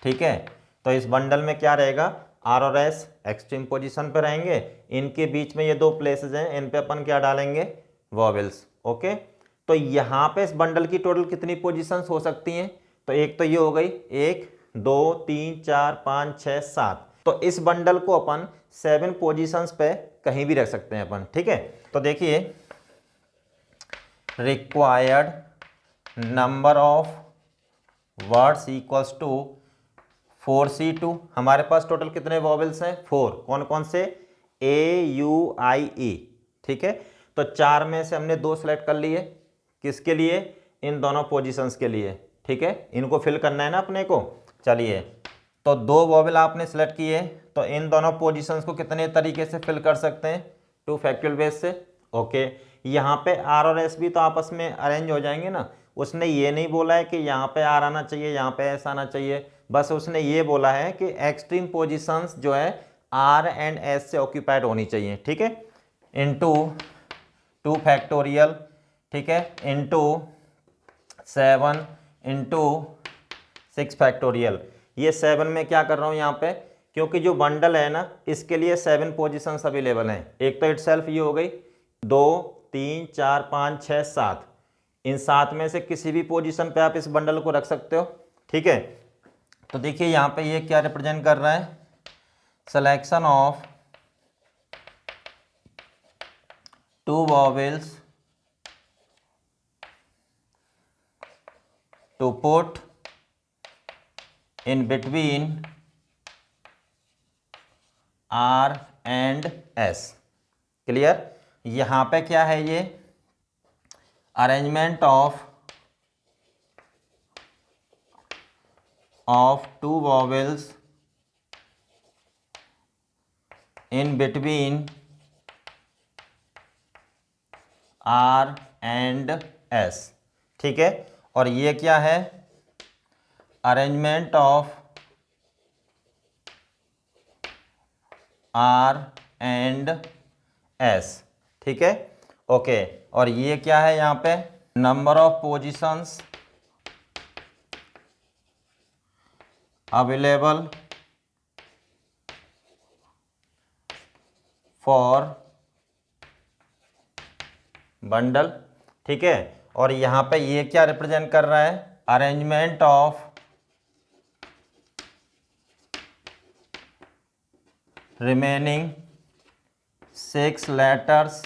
ठीक है, तो इस बंडल में क्या रहेगा, आर और एस एक्सट्रीम पोजीशन पे रहेंगे, इनके बीच में ये 2 प्लेसेस हैं, इन पे अपन क्या डालेंगे, वॉवेल्स। ओके, तो यहाँ पे इस बंडल की टोटल कितनी पोजीशंस हो सकती हैं, तो एक तो ये हो गई, 1 2 3 4 5 6 7। तो इस बंडल को अपन 7 पोजीशंस पे कहीं भी रख सकते हैं अपन। ठीक है, तो देखिए required number of words equals to 4C2। हमारे पास टोटल कितने वॉवेल्स हैं, 4। कौन कौन से, AUIE। ठीक है, तो 4 में से हमने 2 सेलेक्ट कर लिए, किसके लिए, इन दोनों पोजीशंस के लिए। ठीक है, इनको फिल करना है ना अपने को। चलिए, तो 2 वॉवेल आपने सेलेक्ट किए, तो इन दोनों पोजीशंस को कितने तरीके से फिल कर सकते हैं, 2 फैक्टोरियल बेस से। ओके, यहाँ पे आर और एस भी तो आपस में अरेंज हो जाएंगे ना। उसने ये नहीं बोला है कि यहाँ पे आर आना चाहिए, यहाँ पे एस आना चाहिए, बस उसने ये बोला है कि एक्सट्रीम पोजीशंस जो है आर एंड एस से ऑक्यूपाइड होनी चाहिए। ठीक है, इनटू 2 फैक्टोरियल ठीक है, इंटू 7 इंटू 6 फैक्टोरियल। ये 7 में क्या कर रहा हूँ यहाँ पे, क्योंकि जो बंडल है ना इसके लिए 7 पोजीशंस अवेलेबल हैं। एक तो इटसेल्फ ये हो गई, 2 3 4 5 6 7, इन 7 में से किसी भी पोजीशन पे आप इस बंडल को रख सकते हो। ठीक है, तो देखिए यहाँ पे ये क्या रिप्रेजेंट कर रहा है, selection of 2 vowels to put in between R and S। Clear, यहाँ पे क्या है, ये arrangement of 2 vowels in between R and S। ठीक है, और ये क्या है, arrangement of R and S। ठीक है, ओके, और ये क्या है यहाँ पे, number of positions available for bundle. ठीक है, और यहाँ पे ये क्या रिप्रेजेंट कर रहा है, arrangement of remaining 6 letters.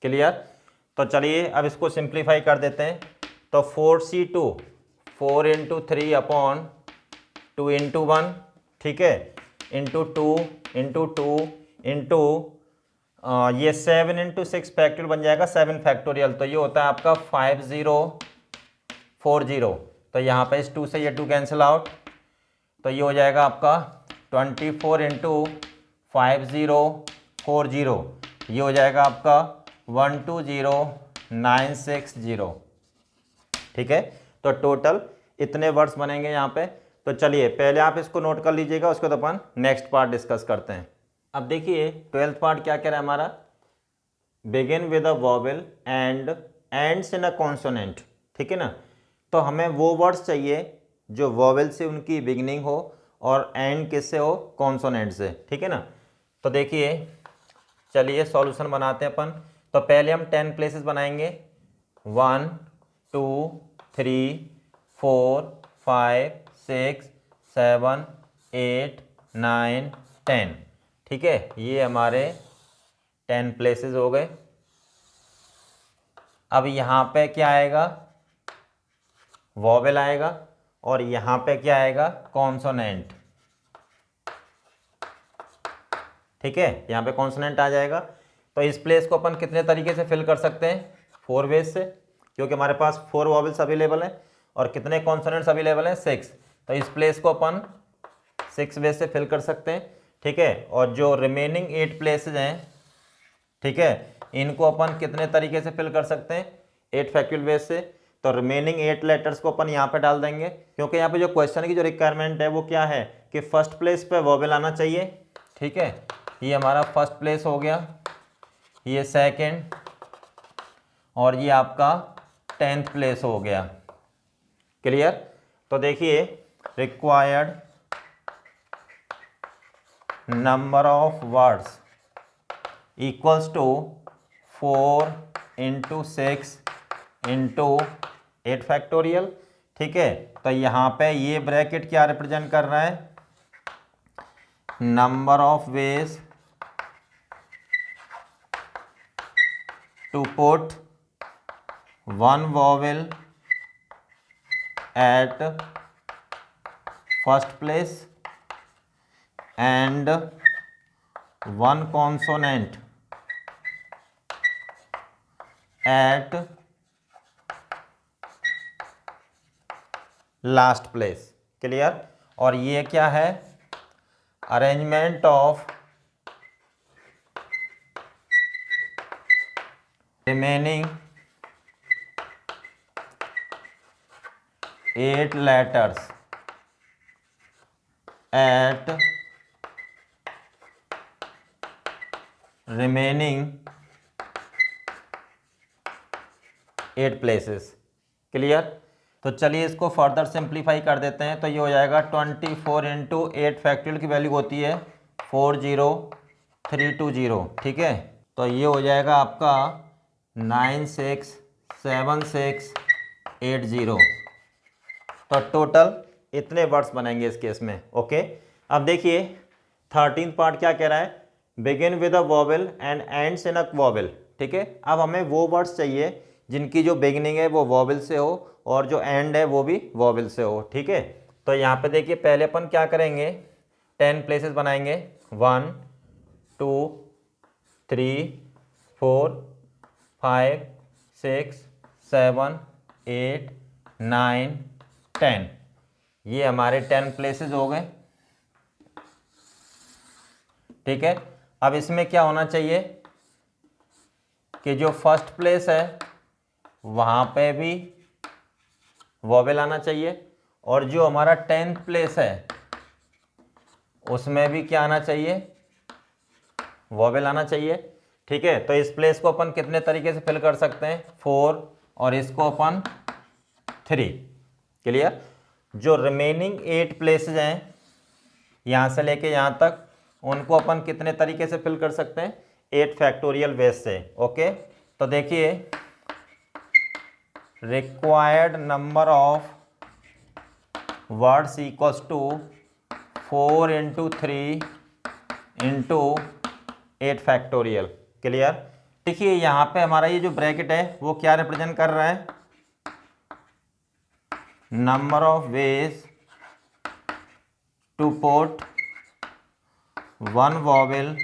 Clear, तो चलिए अब इसको सिंप्लीफाई कर देते हैं। तो 4C2 4 इंटू 3 अपॉन 2 इंटू 1, ठीक है, इंटू 2 इंटू 2 इंटू ये 7 इंटू 6 फैक्टोरियल बन जाएगा 7 फैक्टोरियल, तो ये होता है आपका 5040। तो यहाँ पे इस 2 से ये 2 कैंसिल आउट, तो ये हो जाएगा आपका 24 इंटू 5040, ये हो जाएगा आपका 120960। ठीक है, तो टोटल इतने वर्ड्स बनेंगे यहाँ पे। तो चलिए पहले आप इसको नोट कर लीजिएगा, उसके बाद अपन नेक्स्ट पार्ट डिस्कस करते हैं। अब देखिए 12th पार्ट क्या कह रहा है हमारा, begin with a vowel and ends in a consonant. ठीक है ना, तो हमें वो वर्ड्स चाहिए जो वॉवेल से उनकी बिगिनिंग हो और एंड किससे हो, कॉन्सोनेंट से। ठीक है ना, तो देखिए चलिए सॉल्यूशन बनाते हैं अपन। तो पहले हम 10 प्लेसेस बनाएंगे, 1 2 3 4 5 6 7 8 9 10। ठीक है, ये हमारे 10 प्लेसेस हो गए। अब यहाँ पे क्या आएगा, वॉवेल आएगा, और यहाँ पे क्या आएगा, कॉन्सोनेंट। ठीक है, यहाँ पे कॉन्सोनेंट आ जाएगा। तो इस प्लेस को अपन कितने तरीके से फिल कर सकते हैं, 4 वेज से, क्योंकि हमारे पास 4 वॉवेल्स अवेलेबल हैं और कितने कॉन्सोनेंट्स अवेलेबल हैं, 6। तो इस प्लेस को अपन 6 वेज से फिल कर सकते हैं। ठीक है, और जो रिमेनिंग 8 प्लेसेज हैं, ठीक है, इनको अपन कितने तरीके से फिल कर सकते हैं, 8 फैक्टोरियल वेज से। तो रिमेनिंग 8 लेटर्स को अपन यहाँ पे डाल देंगे, क्योंकि यहाँ पे जो क्वेश्चन की जो रिक्वायरमेंट है वो क्या है कि फर्स्ट प्लेस पे वॉवेल आना चाहिए। ठीक है, ये हमारा फर्स्ट प्लेस हो गया, ये सेकंड, और ये आपका 10th प्लेस हो गया। क्लियर, तो देखिए required number of words equals to 4 into 6 into 8 factorial. ठीक है, तो यहाँ पे ये ब्रैकेट क्या रिप्रेजेंट कर रहा है, number of ways to put one vowel at first place and one consonant at last place. Clear, और ये क्या है, arrangement of remaining 8 letters at remaining 8 places. Clear. तो चलिए इसको फर्दर सिंप्लीफाई कर देते हैं। तो ये हो जाएगा 24 इंटू 8 फैक्टोरियल की वैल्यू होती है 40320। ठीक है। तो ये हो जाएगा आपका 967680। तो टोटल इतने वर्ड्स बनेंगे इस केस में। ओके। अब देखिए 13th पार्ट क्या कह रहा है, begin with a vowel and ends in a vowel. ठीक है। अब हमें वो वर्ड्स चाहिए जिनकी जो बिगिनिंग है वो वोवेल से हो और जो एंड है वो भी वोवेल से हो। ठीक है। तो यहाँ पे देखिए पहले अपन क्या करेंगे, 10 प्लेसेस बनाएंगे। 1 2 3 4 5 6 7 8 9 10। ये हमारे 10 प्लेसेस हो गए। ठीक है। अब इसमें क्या होना चाहिए कि जो फर्स्ट प्लेस है वहाँ पे भी वोवेल आना चाहिए और जो हमारा 10th प्लेस है उसमें भी क्या आना चाहिए, वोवेल आना चाहिए। ठीक है। तो इस प्लेस को अपन कितने तरीके से फिल कर सकते हैं, 4 और इसको अपन 3। क्लियर। जो रिमेनिंग 8 प्लेसेस हैं यहाँ से लेके यहाँ तक, उनको अपन कितने तरीके से फिल कर सकते हैं, 8 फैक्टोरियल वेज से। ओके। तो देखिए required number of words equals to 4 into 3 into 8 factorial. Clear. देखिए यहाँ पे हमारा ये जो ब्रैकेट है वो क्या रिप्रेजेंट कर रहा है, number of ways to put one vowel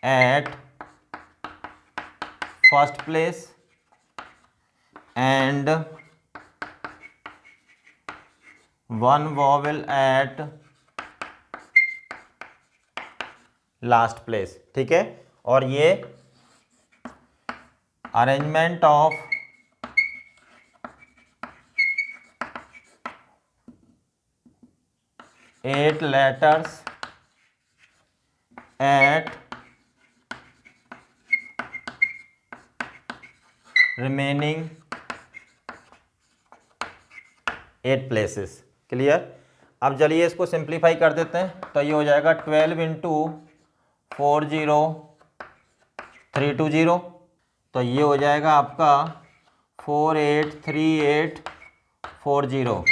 at first place and one vowel at last place. ठीक है। और ये arrangement of eight letters at remaining 8 places. Clear. अब चलिए इसको सिंप्लीफाई कर देते हैं। तो ये हो जाएगा 12 इंटू 40320। तो ये हो जाएगा आपका 483840।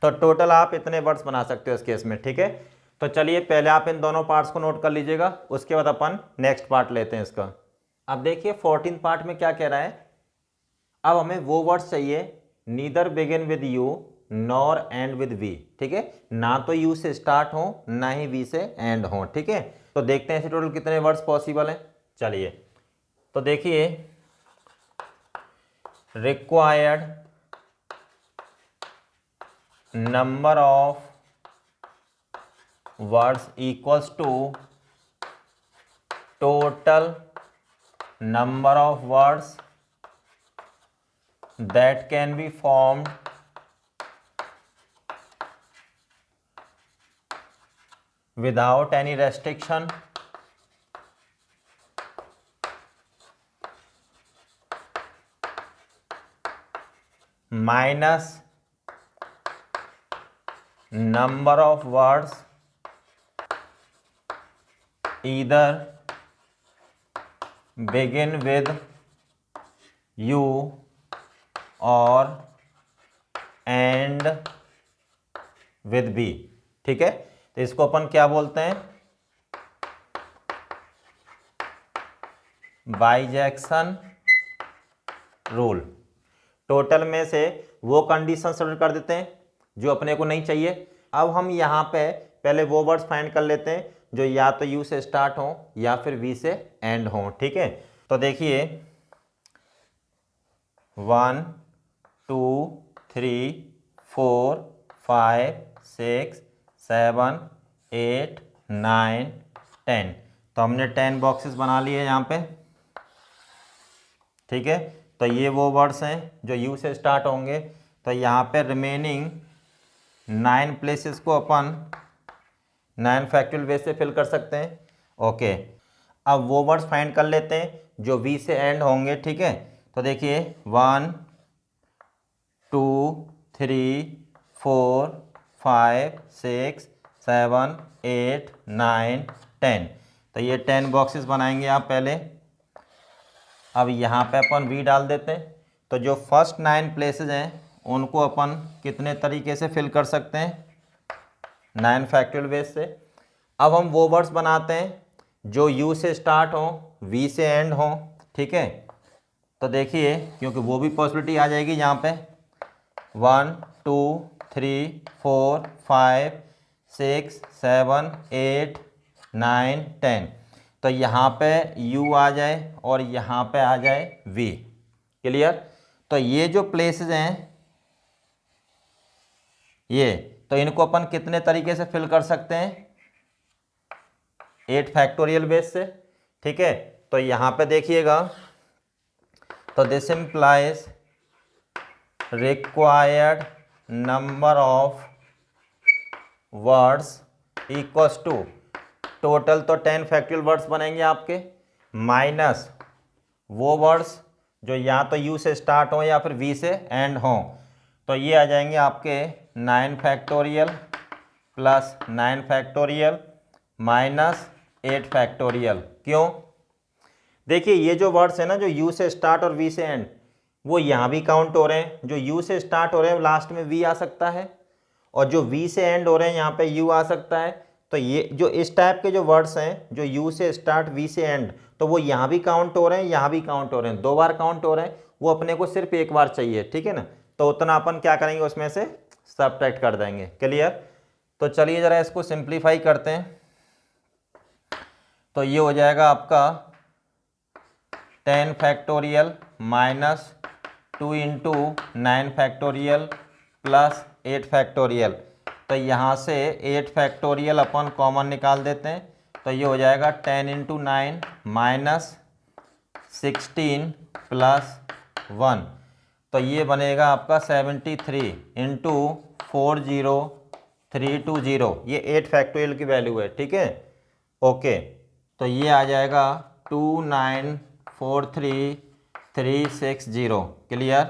तो टोटल आप इतने वर्ड्स बना सकते हो इस केस में। ठीक है। तो चलिए पहले आप इन दोनों पार्ट्स को नोट कर लीजिएगा, उसके बाद अपन नेक्स्ट पार्ट लेते हैं इसका। अब देखिए 14 पार्ट में क्या कह रहा है, अब हमें वो वर्ड्स चाहिए neither begin with U nor end with V. ठीक है। ना तो यू से स्टार्ट हो ना ही वी से एंड हो। ठीक है। तो देखते हैं ऐसे टोटल कितने वर्ड्स पॉसिबल हैं। चलिए तो देखिए required number of words equals to total number of words that can be formed without any restriction minus number of words either begin with you और एंड विद बी। ठीक है। तो इसको अपन क्या बोलते हैं, बाइजेक्शन रूल। टोटल में से वो कंडीशन सेट कर देते हैं जो अपने को नहीं चाहिए। अब हम यहाँ पे पहले वो वर्ड्स फाइंड कर लेते हैं जो या तो यू से स्टार्ट हो या फिर वी से एंड हो। ठीक है। तो देखिए 1 2 3 4 5 6 7 8 9 10। तो हमने 10 बॉक्सेस बना लिए यहाँ पे। ठीक है। तो ये वो वर्ड्स हैं जो यू से स्टार्ट होंगे। तो यहाँ पे रिमेनिंग 9 प्लेसेस को अपन 9 फैक्टोरियल वेज से फिल कर सकते हैं। ओके। अब वो वर्ड्स फाइंड कर लेते हैं जो वी से एंड होंगे, ठीक है। तो देखिए 1 2 3 4 5 6 7 8 9 10। तो ये 10 बॉक्सेस बनाएंगे आप पहले। अब यहाँ पे अपन वी डाल देते हैं। तो जो फर्स्ट 9 प्लेसेस हैं उनको अपन कितने तरीके से फिल कर सकते हैं, 9 फैक्टोरियल बेस से। अब हम वो वर्ड्स बनाते हैं जो यू से स्टार्ट हों, वी से एंड हों, ठीक है। तो देखिए क्योंकि वो भी पॉसिबिलिटी आ जाएगी यहाँ पे 1 2 3 4 5 6 7 8 9 10। तो यहाँ पे u आ जाए और यहाँ पे आ जाए v। क्लियर। तो ये जो प्लेसेस हैं ये, तो इनको अपन कितने तरीके से फिल कर सकते हैं, 8 फैक्टोरियल बेस से, ठीक है। तो यहाँ पे देखिएगा, तो this implies required number of words equals to, total तो 10 फैक्टोरियल वर्ड्स बनेंगे आपके, माइनस वो वर्ड्स जो या तो यू से स्टार्ट हो या फिर वी से एंड हो। तो ये आ जाएंगे आपके 9 factorial plus 9 factorial minus 8 factorial. क्यों? देखिए ये जो वर्ड्स है ना जो यू से स्टार्ट और वी से एंड, वो यहाँ भी काउंट हो रहे हैं। जो यू से स्टार्ट हो रहे हैं लास्ट में वी आ सकता है, और जो वी से एंड हो रहे हैं यहाँ पे यू आ सकता है। तो ये जो इस टाइप के जो वर्ड्स हैं जो यू से स्टार्ट वी से एंड, तो वो यहाँ भी काउंट हो रहे हैं, यहाँ भी काउंट हो रहे हैं, 2 बार काउंट हो रहे हैं। वो अपने को सिर्फ 1 बार चाहिए, ठीक है ना। तो उतना अपन क्या करेंगे उसमें से सबट्रैक्ट कर देंगे। क्लियर। तो चलिए ज़रा इसको सिंप्लीफाई करते हैं। तो ये हो जाएगा आपका 10 factorial minus 2 into 9 factorial plus 8 factorial. तो यहाँ से 8 फैक्टोरियल अपन कॉमन निकाल देते हैं। तो ये हो जाएगा 10 इंटू 9 माइनस 16 प्लस 1। तो ये बनेगा आपका 73 इंटू 40320। ये 8 फैक्टोरियल की वैल्यू है, ठीक है। ओके। तो ये आ जाएगा 2943360। क्लियर।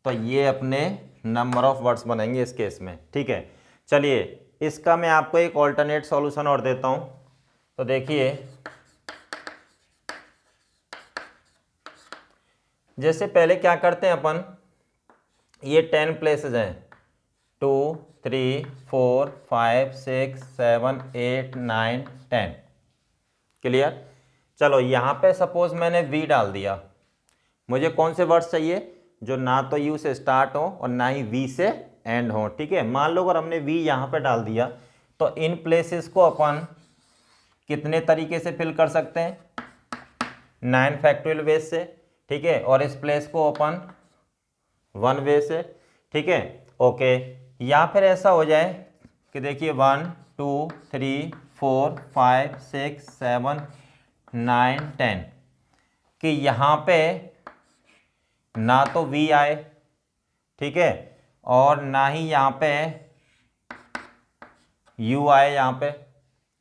तो ये अपने नंबर ऑफ वर्ड्स बनेंगे इस केस में, ठीक है। चलिए इसका मैं आपको एक ऑल्टरनेट सॉल्यूशन और देता हूं। तो देखिए जैसे पहले क्या करते हैं अपन, ये 10 प्लेसेस हैं 2 3 4 5 6 7 8 9 10। क्लियर। चलो यहाँ पे सपोज मैंने वी डाल दिया। मुझे कौन से वर्ड्स चाहिए जो ना तो यू से स्टार्ट हो और ना ही वी से एंड हो, ठीक है। मान लो अगर हमने वी यहाँ पे डाल दिया तो इन प्लेसेस को अपन कितने तरीके से फिल कर सकते हैं, 9 फैक्टोरियल बेस से, ठीक है। और इस प्लेस को अपन 1 वे से, ठीक है। ओके। या फिर ऐसा हो जाए कि देखिए 1 2 3 4 5 6 7 9 10 कि यहाँ पे ना तो v आए, ठीक है, और ना ही यहाँ पे u आए। यहाँ पे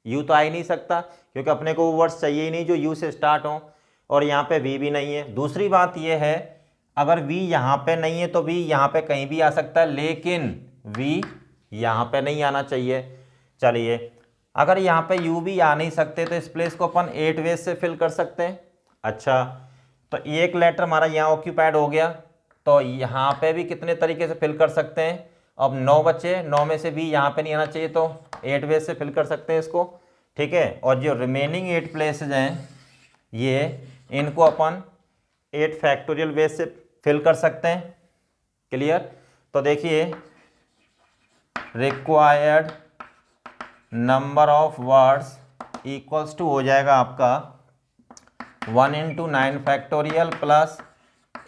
u तो आ ही नहीं सकता क्योंकि अपने को वो वर्ड्स चाहिए ही नहीं जो u से स्टार्ट हो, और यहाँ पे v भी नहीं है। दूसरी बात ये है अगर v यहाँ पे नहीं है तो v यहाँ पे कहीं भी आ सकता है, लेकिन v यहाँ पे नहीं आना चाहिए। चलिए अगर यहाँ पे u भी आ नहीं सकते तो इस प्लेस को अपन 8 वेज से फिल कर सकते हैं। अच्छा, तो एक लेटर हमारा यहाँ ऑक्यूपाइड हो गया, तो यहाँ पे भी कितने तरीके से फिल कर सकते हैं। अब 9 बचे, 9 में से भी यहाँ पे नहीं आना चाहिए तो 8 वेज से फिल कर सकते हैं इसको, ठीक है। और जो रिमेनिंग 8 प्लेसेज हैं ये, इनको अपन 8 फैक्टोरियल वेज से फिल कर सकते हैं। क्लियर। तो देखिए required number of words equals to हो जाएगा आपका 1 into 9 factorial plus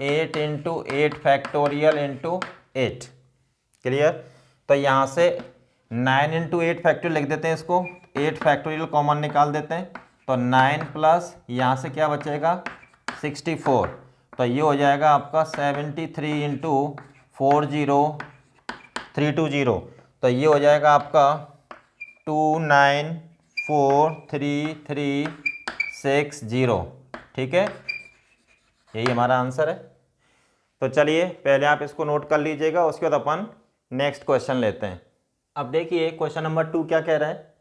8 into 8 factorial into 8। Clear. तो यहाँ से 9 इंटू 8 फैक्टोरियल लिख देते हैं, इसको 8 फैक्टोरियल कॉमन निकाल देते हैं। तो 9 प्लस यहाँ से क्या बचेगा 64। तो ये हो जाएगा आपका 73 इंटू 40320। तो ये हो जाएगा आपका 2943360। 60, ठीक है, यही हमारा आंसर है। तो चलिए पहले आप इसको नोट कर लीजिएगा, उसके बाद अपन नेक्स्ट क्वेश्चन लेते हैं। अब देखिए क्वेश्चन नंबर 2 क्या कह रहा है,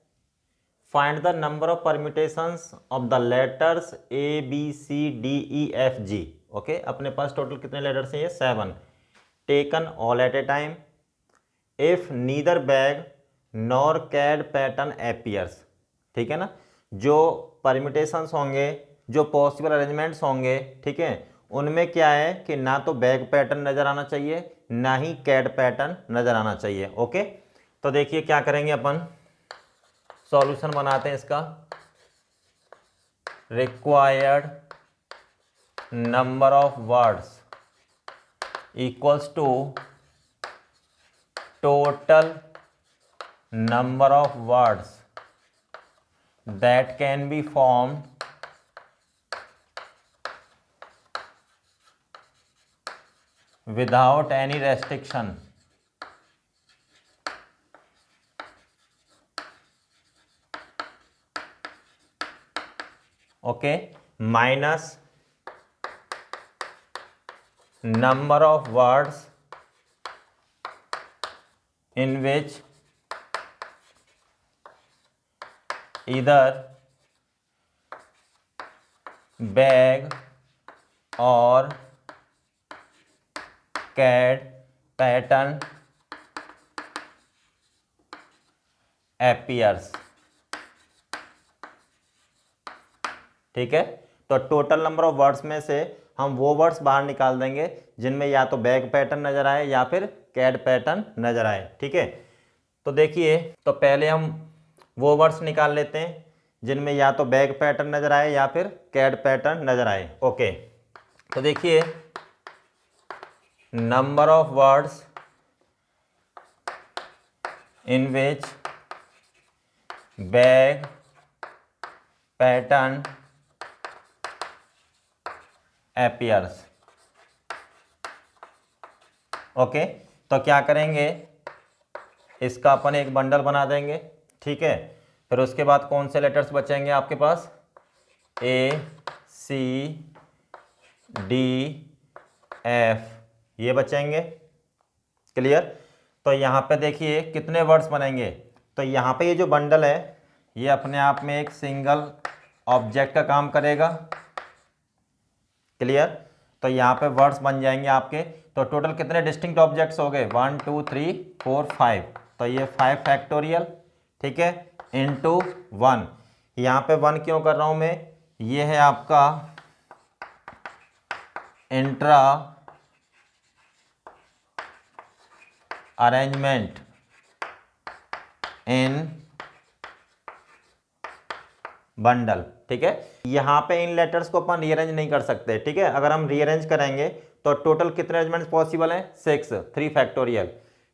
find the number of permutations of the letters ABCDEFG। Okay, अपने पास टोटल कितने लेटर्स हैं, ये 7, taken all at a time, if neither bag nor cad pattern appears. ठीक है ना, जो परम्यूटेशंस होंगे, जो पॉसिबल अरेंजमेंट्स होंगे, ठीक है, उनमें क्या है कि ना तो बैग पैटर्न नजर आना चाहिए, ना ही कैड पैटर्न नजर आना चाहिए। ओके, तो देखिए क्या करेंगे अपन, सॉल्यूशन बनाते हैं इसका। Required number of words equals to total number of words that can be formed without any restriction okay, minus number of words in which either bag or CAD pattern appears। ठीक है, तो total number of words में से हम वो words बाहर निकाल देंगे जिनमें या तो बैग पैटर्न नजर आए या फिर कैड पैटर्न नजर आए। ठीक है, तो देखिए, तो पहले हम वो वर्ड्स निकाल लेते हैं जिनमें या तो बैग पैटर्न नजर आए या फिर कैड पैटर्न नजर आए। ओके, तो देखिए, number of words in which bag pattern appears. Okay, तो क्या करेंगे, इसका अपन एक बंडल बना देंगे। ठीक है, फिर उसके बाद कौन से लेटर्स बचेंगे आपके पास, ACDF ये बचेंगे। क्लियर, तो यहाँ पे देखिए कितने वर्ड्स बनेंगे, तो यहाँ पे ये जो बंडल है ये अपने आप में एक सिंगल ऑब्जेक्ट का काम करेगा। क्लियर, तो यहाँ पे वर्ड्स बन जाएंगे आपके, तो टोटल कितने डिस्टिंक्ट ऑब्जेक्ट्स हो गए, 1 2 3 4 5, तो ये 5 फैक्टोरियल, ठीक है, इंटू 1। यहाँ पे 1 क्यों कर रहा हूँ मैं, ये है आपका इंट्रा अरेंजमेंट इन बंडल। ठीक है, यहाँ पे इन लेटर्स को अपन रीअरेंज नहीं कर सकते। ठीक है, अगर हम रीअरेंज करेंगे तो टोटल कितने अरेंजमेंट्स पॉसिबल हैं, 6, 3 फैक्टोरियल,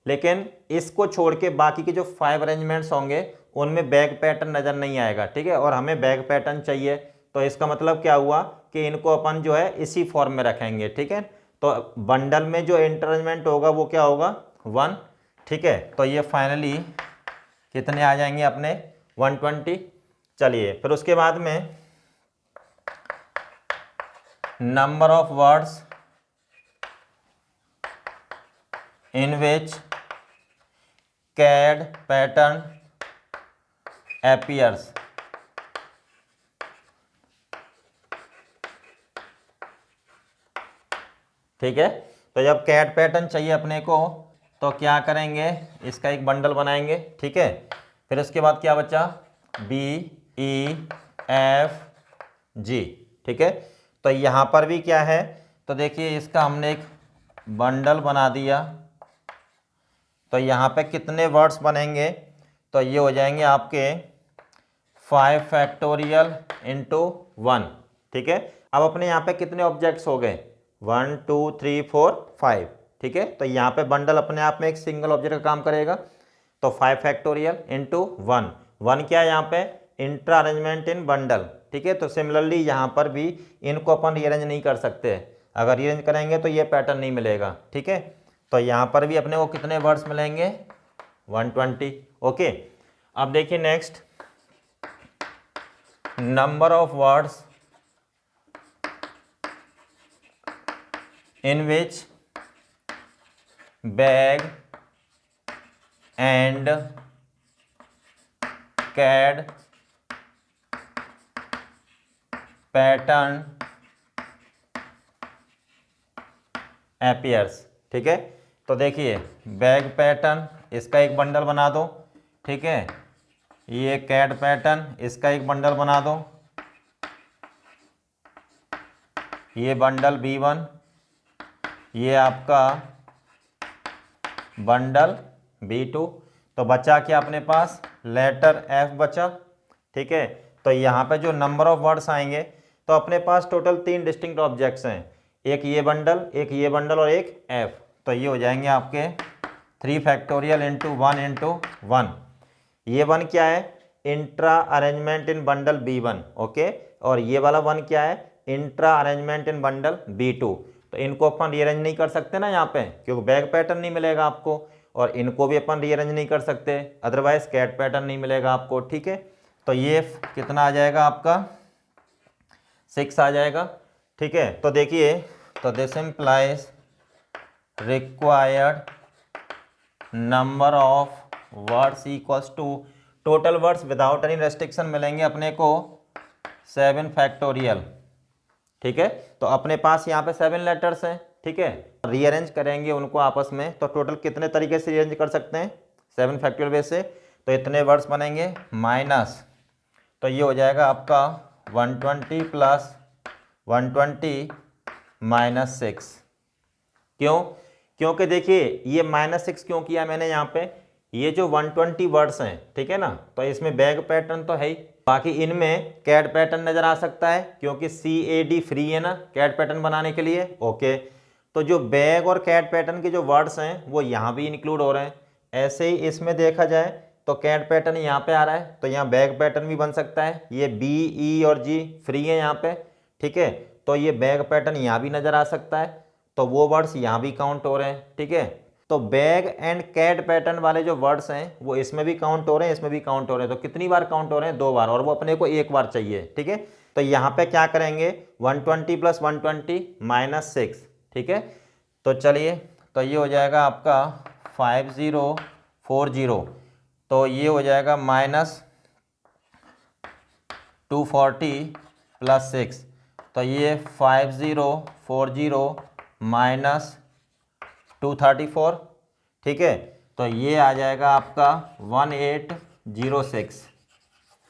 लेकिन इसको छोड़ के बाकी के जो 5 अरेंजमेंट्स होंगे उनमें बैग पैटर्न नज़र नहीं आएगा। ठीक है, और हमें बैग पैटर्न चाहिए, तो इसका मतलब क्या हुआ कि इनको अपन जो है इसी फॉर्म में रखेंगे। ठीक है, तो बंडल में जो इंटरमेंट होगा वो क्या होगा, 1। ठीक है, तो ये फाइनली कितने आ जाएंगे अपने, 120। चलिए, फिर उसके बाद में number of words in which cad pattern appears. ठीक है, तो जब कैड पैटर्न चाहिए अपने को तो क्या करेंगे, इसका एक बंडल बनाएंगे। ठीक है, फिर उसके बाद क्या बचा, BEFG। ठीक है, तो यहाँ पर भी क्या है, तो देखिए इसका हमने एक बंडल बना दिया, तो यहाँ पे कितने वर्ड्स बनेंगे, तो ये हो जाएंगे आपके 5 फैक्टोरियल इंटू 1। ठीक है, अब अपने यहाँ पे कितने ऑब्जेक्ट्स हो गए, 1 2 3 4 5। ठीक है, तो यहाँ पे बंडल अपने आप में एक सिंगल ऑब्जेक्ट का काम करेगा, तो 5 फैक्टोरियल इंटू 1। 1 क्या है यहाँ पे, इंट्रा अरेंजमेंट इन बंडल। ठीक है, तो सिमिलरली यहाँ पर भी इनको अपन रीअरेंज नहीं कर सकते, अगर रीअरेंज करेंगे तो ये पैटर्न नहीं मिलेगा। ठीक है, तो यहाँ पर भी अपने को कितने वर्ड्स मिलेंगे, 120। ओके, अब देखिए next, number of words in which bag and CAD pattern appears। ठीक है, तो देखिए बैग पैटर्न इसका एक बंडल बना दो, ठीक है, ये कैड पैटर्न इसका एक बंडल बना दो, ये बंडल B1, ये आपका बंडल B2। तो बचा क्या अपने पास, लेटर F बचा। ठीक है, तो यहाँ पे जो नंबर ऑफ वर्ड्स आएंगे, तो अपने पास टोटल 3 डिस्टिंक्ट ऑब्जेक्ट्स हैं, एक ये बंडल, एक ये बंडल और एक F। तो ये हो जाएंगे आपके 3 फैक्टोरियल इंटू 1 इंटू 1। ये 1 क्या है, इंट्रा अरेंजमेंट इन बंडल B1, ओके, और ये वाला 1 क्या है, इंट्रा अरेंजमेंट इन बंडल B2। तो इनको अपन रीअरेंज नहीं कर सकते ना यहाँ पे, क्योंकि बैग पैटर्न नहीं मिलेगा आपको, और इनको भी अपन रीअरेंज नहीं कर सकते, अदरवाइज कैट पैटर्न नहीं मिलेगा आपको। ठीक है, तो ये कितना आ जाएगा आपका, 6 आ जाएगा। ठीक है, तो देखिए, तो this implies required number of words equals to, total words without any restriction मिलेंगे अपने को 7 फैक्टोरियल। ठीक है, तो अपने पास यहाँ पे 7 लेटर्स हैं। ठीक है, रीअरेंज करेंगे उनको आपस में, तो टोटल कितने तरीके से रीअरेंज कर सकते हैं, 7 फैक्टोरियल बेस से, तो इतने वर्ड्स बनेंगे माइनस, तो ये हो जाएगा आपका 120 प्लस 120 माइनस 6। क्यों, क्योंकि देखिए ये -6 क्यों किया मैंने यहाँ पे, ये जो 120 वर्ड्स हैं, ठीक है ना, तो इसमें बैग पैटर्न तो है ही, बाकी इनमें कैड पैटर्न नजर आ सकता है, क्योंकि CAD फ्री है ना कैड पैटर्न बनाने के लिए। ओके, तो जो बैग और कैड पैटर्न के जो वर्ड्स हैं वो यहाँ भी इंक्लूड हो रहे हैं। ऐसे ही इसमें देखा जाए तो कैड पैटर्न यहाँ पे आ रहा है, तो यहाँ बैग पैटर्न भी बन सकता है, ये B, E और G फ्री है यहाँ पे। ठीक है, तो ये बैग पैटर्न यहाँ भी नजर आ सकता है, तो वो वर्ड्स यहाँ भी काउंट हो रहे हैं। ठीक है, तो बैग एंड कैड पैटर्न वाले जो वर्ड्स हैं वो इसमें भी काउंट हो रहे हैं, इसमें भी काउंट हो रहे हैं। तो कितनी बार काउंट हो रहे हैं, 2 बार, और वो अपने को 1 बार चाहिए। ठीक है, तो यहाँ पे क्या करेंगे, 120 प्लस 120 माइनस 6। ठीक है, तो चलिए, तो ये हो जाएगा आपका 5040, तो ये हो जाएगा माइनस 240 प्लस 6, तो ये 5040 माइनस 234। ठीक है, तो ये आ जाएगा आपका 1806,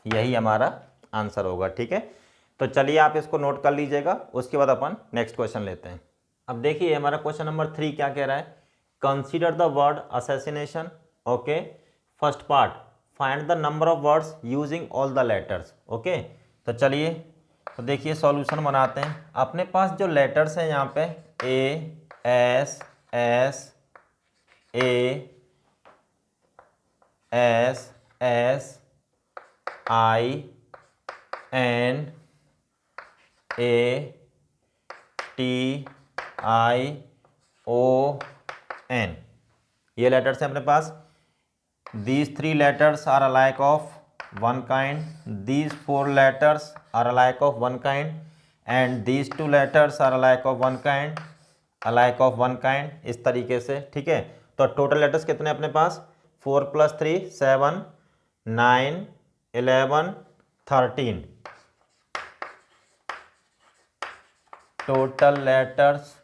यही हमारा आंसर होगा। ठीक है, तो चलिए आप इसको नोट कर लीजिएगा, उसके बाद अपन नेक्स्ट क्वेश्चन लेते हैं। अब देखिए हमारा क्वेश्चन नंबर 3 क्या कह रहा है, consider the word assassination. Okay, first part, find the number of words using all the letters. Okay, तो चलिए, तो देखिए सॉल्यूशन बनाते हैं। अपने पास जो लेटर्स हैं यहाँ पे A, S, A, S, I, N, A, T, I, O, N, ये लेटर्स हैं अपने पास। These 3 letters are alike of one kind, these 4 letters are alike of one kind, and these 2 letters are alike of one kind, alike of one kind, इस तरीके से। ठीक है, तो total letters कितने अपने पास, 4 + 3 7 9 11 13, total letters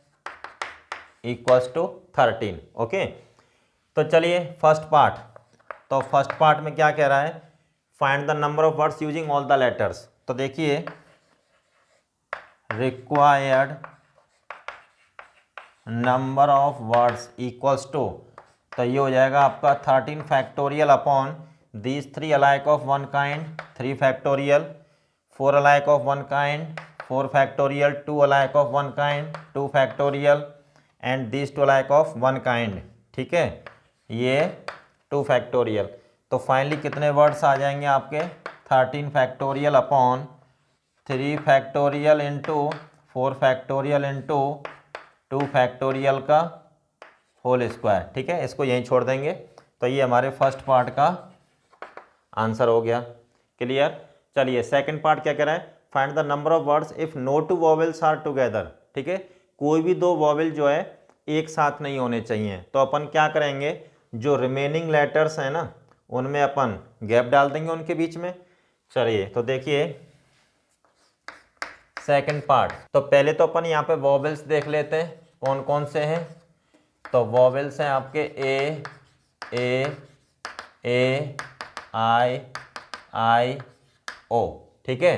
equals to 13। Okay, तो चलिए फर्स्ट पार्ट, तो फर्स्ट पार्ट में क्या कह रहा है, find the number of words using all the letters. तो देखिए required number of words equals to, तो ये हो जाएगा आपका 13 factorial upon these 3 alike of one kind 3 factorial, 4 alike of one kind 4 factorial, 2 alike of one kind 2 factorial, and these 2 alike of one kind. ठीक है, ये 2 फैक्टोरियल। तो finally कितने वर्ड्स आ जाएंगे आपके, 13 factorial upon 3 factorial into 4 factorial into 2 factorial का whole square. ठीक है, इसको यहीं छोड़ देंगे। तो ये हमारे फर्स्ट पार्ट का आंसर हो गया। क्लियर। चलिए सेकंड पार्ट क्या कह रहा है, find the number of words if no two vowels are together. ठीक है, कोई भी दो वॉवेल जो है एक साथ नहीं होने चाहिए, तो अपन क्या करेंगे, जो रिमेनिंग लेटर्स हैं ना उनमें अपन गैप डाल देंगे उनके बीच में। चलिए तो देखिए सेकंड पार्ट, तो पहले तो अपन यहाँ पे वॉवेल्स देख लेते हैं कौन कौन से हैं। तो वॉवेल्स हैं आपके ए आई ओ। ठीक है,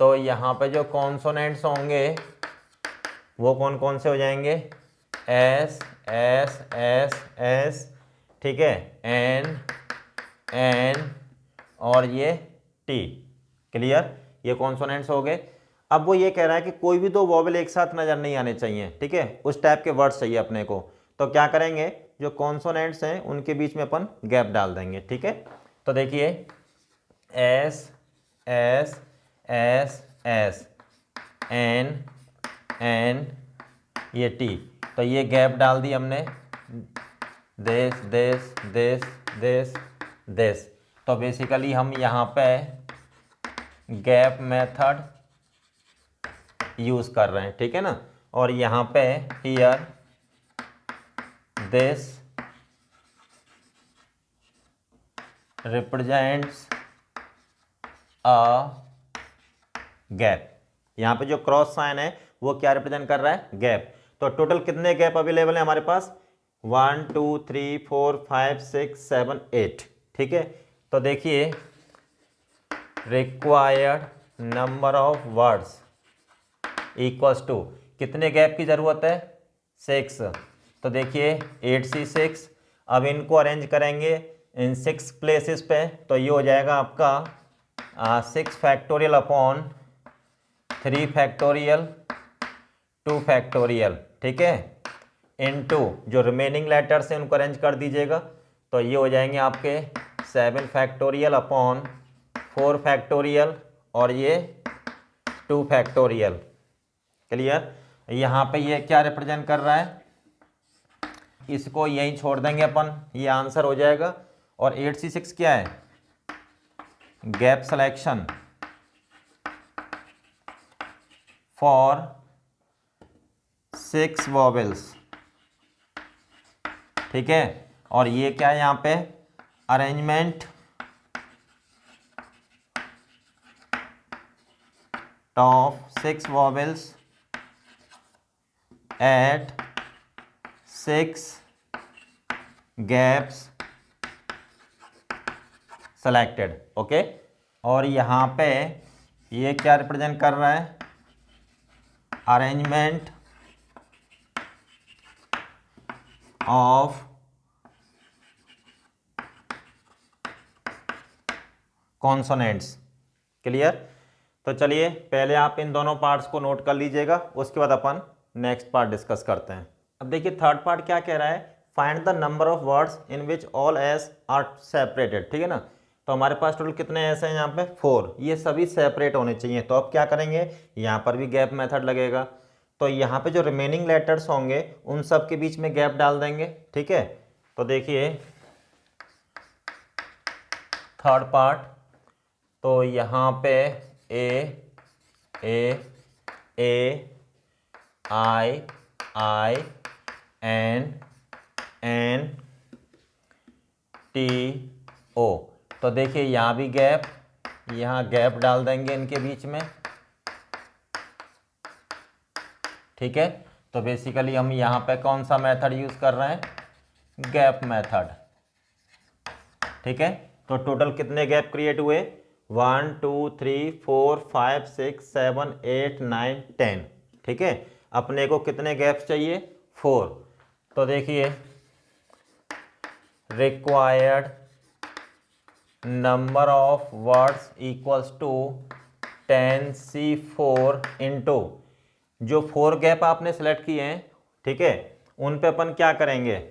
तो यहाँ पे जो कॉन्सोनेंट्स होंगे वो कौन कौन से हो जाएंगे, एस एस एस एस, ठीक है, एन और ये टी। क्लियर, ये कॉन्सोनेंट्स हो गए। अब वो ये कह रहा है कि कोई भी दो वॉवेल एक साथ नजर नहीं आने चाहिए। ठीक है, उस टाइप के वर्ड्स चाहिए अपने को। तो क्या करेंगे, जो कॉन्सोनेंट्स हैं उनके बीच में अपन गैप डाल देंगे। ठीक है, तो देखिए S S S S, N ये टी, तो ये गैप डाल दी हमने, this this this this this. तो बेसिकली हम यहाँ पे गैप मेथड यूज कर रहे हैं। ठीक है ना, और यहाँ पे here this represents a gap. यहाँ पे जो क्रॉस साइन है वो क्या रिप्रेजेंट कर रहा है, गैप। तो टोटल कितने गैप अवेलेबल है हमारे पास, 1 2 3 4 5 6 7 8। ठीक है, तो देखिए required number of words equals to, कितने गैप की जरूरत है, 6। तो देखिए 8C6, अब इनको अरेंज करेंगे इन 6 प्लेसेस पे, तो ये हो जाएगा आपका 6 फैक्टोरियल अपॉन 3 फैक्टोरियल 2 फैक्टोरियल। ठीक है, इनटू जो रिमेनिंग लेटर्स हैं उनको अरेंज कर दीजिएगा, तो ये हो जाएंगे आपके 7 फैक्टोरियल अपॉन 4 फैक्टोरियल और ये 2 फैक्टोरियल। क्लियर, यहाँ पे ये क्या रिप्रेजेंट कर रहा है, इसको यहीं छोड़ देंगे अपन, ये आंसर हो जाएगा। और 8C6 क्या है, गैप सिलेक्शन फॉर 6 वॉवेल्स। ठीक है, और ये क्या है यहाँ पे, arrangement of 6 vowels at 6 gaps selected. Okay, और यहाँ पे ये क्या रिप्रेजेंट कर रहा है, अरेंजमेंट ऑफ कॉन्सोनेंट्स। क्लियर, तो चलिए पहले आप इन दोनों पार्ट्स को नोट कर लीजिएगा, उसके बाद अपन नेक्स्ट पार्ट डिस्कस करते हैं। अब देखिए थर्ड पार्ट क्या कह रहा है, find the number of words in which all S R separated. ठीक है ना, तो हमारे पास टोटल कितने एस हैं यहाँ पे, 4, ये सभी सेपरेट होने चाहिए। तो अब क्या करेंगे, यहाँ पर भी गैप मेथड लगेगा, तो यहाँ पे जो रिमेनिंग लेटर्स होंगे उन सब के बीच में गैप डाल देंगे। ठीक है, तो देखिए थर्ड पार्ट, तो यहाँ पे ए आई एन टी ओ। तो देखिए यहाँ भी गैप, यहाँ गैप डाल देंगे इनके बीच में। ठीक है, तो बेसिकली हम यहाँ पे कौन सा मेथड यूज कर रहे हैं, गैप मेथड। ठीक है, तो टोटल कितने गैप क्रिएट हुए, 1 2 3 4 5 6 7 8 9 10। ठीक है, अपने को कितने गैप्स चाहिए, 4। तो देखिए required number of words equals to 10C4 इंटू जो 4 गैप आपने सेलेक्ट किए हैं। ठीक है, उन पे अपन क्या करेंगे,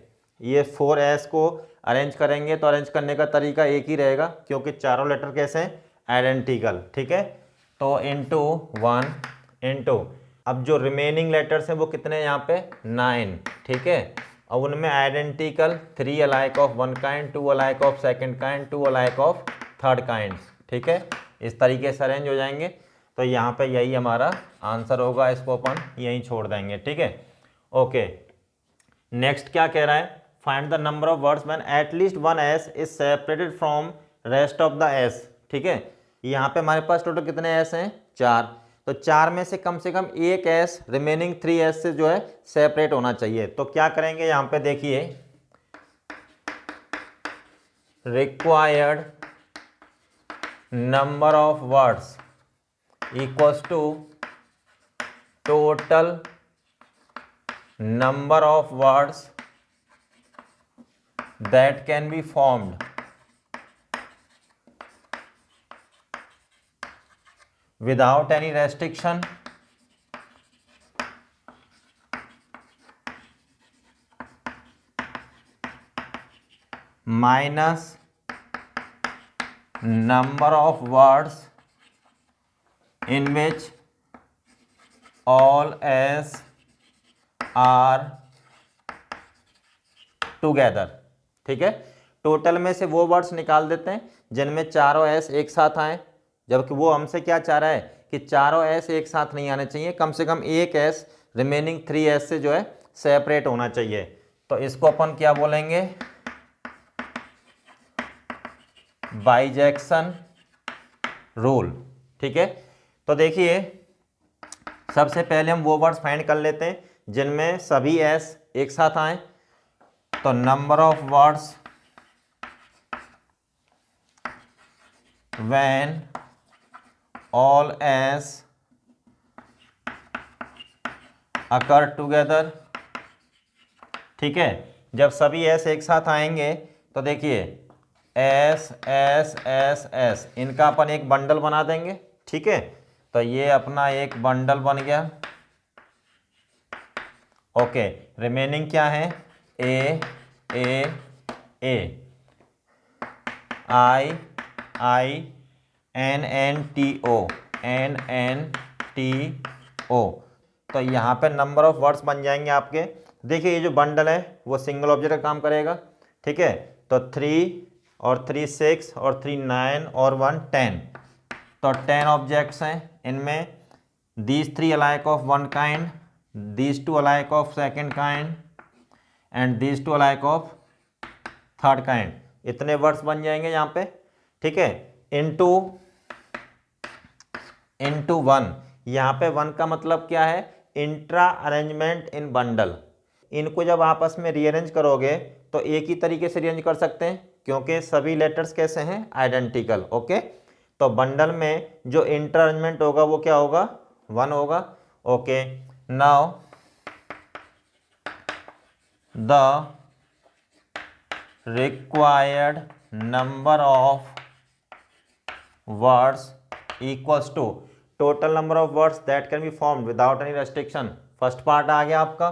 ये 4S को अरेंज करेंगे। तो अरेंज करने का तरीका एक ही रहेगा क्योंकि चारों लेटर कैसे हैं, आइडेंटिकल। ठीक है, तो इंटू 1 इंटू, अब जो रिमेनिंग लेटर्स हैं वो कितने हैं यहाँ पे, 9। ठीक है, अब उनमें identical 3 alike of 1 kind, 2 alike of 2nd kind, 2 alike of 3rd kind. ठीक है, इस तरीके से अरेंज हो जाएंगे। तो यहाँ पे यही हमारा आंसर होगा, इसको अपन यहीं छोड़ देंगे, ठीक है। ओके, नेक्स्ट क्या कह रहा है, find the number of words when at least one S is separated from rest of the S, ठीक है। यहाँ पे हमारे पास टोटल कितने एस हैं, 4। तो 4 में से कम एक एस रिमेनिंग 3 एस से जो है सेपरेट होना चाहिए। तो क्या करेंगे, यहाँ पे देखिए, required number of words equals to total number of words that can be formed without any restriction minus number of words in which all s are together, ठीक है। टोटल में से वो वर्ड्स निकाल देते हैं जिनमें चारों एस एक साथ आए, जबकि वो हमसे क्या चाह रहा है कि चारों एस एक साथ नहीं आने चाहिए, कम से कम एक एस रिमेनिंग 3 एस से जो है सेपरेट होना चाहिए। तो इसको अपन क्या बोलेंगे, बाइजेक्शन रूल, ठीक है। तो देखिए, सबसे पहले हम वो वर्ड्स फाइंड कर लेते हैं जिनमें सभी एस एक साथ आए। तो number of words when all S occur together, ठीक है। जब सभी एस एक साथ आएंगे तो देखिए एस एस एस एस, इनका अपन एक बंडल बना देंगे, ठीक है। तो ये अपना एक बंडल बन गया। ओके, रिमेनिंग क्या है, A A I I N N T O N N T O. तो यहाँ पे नंबर ऑफ वर्ड्स बन जाएंगे आपके। देखिए, ये जो बंडल है वो सिंगल ऑब्जेक्ट का काम करेगा, ठीक है। तो 3 और 3 6 और 3 9 और 1 10। तो 10 ऑब्जेक्ट्स हैं, इनमें these 3 alike of one kind, these 2 alike of second kind and these 2 alike of third kind. इतने वर्ड्स बन जाएंगे यहाँ पे, ठीक है। इनटू 1, यहाँ पे 1 का मतलब क्या है, इंट्रा अरेंजमेंट इन बंडल। इनको जब आपस में रीअरेंज करोगे तो एक ही तरीके से रीअरेंज कर सकते हैं, क्योंकि सभी लेटर्स कैसे हैं, आइडेंटिकल, ओके। तो बंडल में जो इंट्रा अरेंजमेंट होगा वो क्या होगा, 1 होगा, okay. Now the required number of words equals to total number of words that can be formed without any restriction। First part आ गया आपका,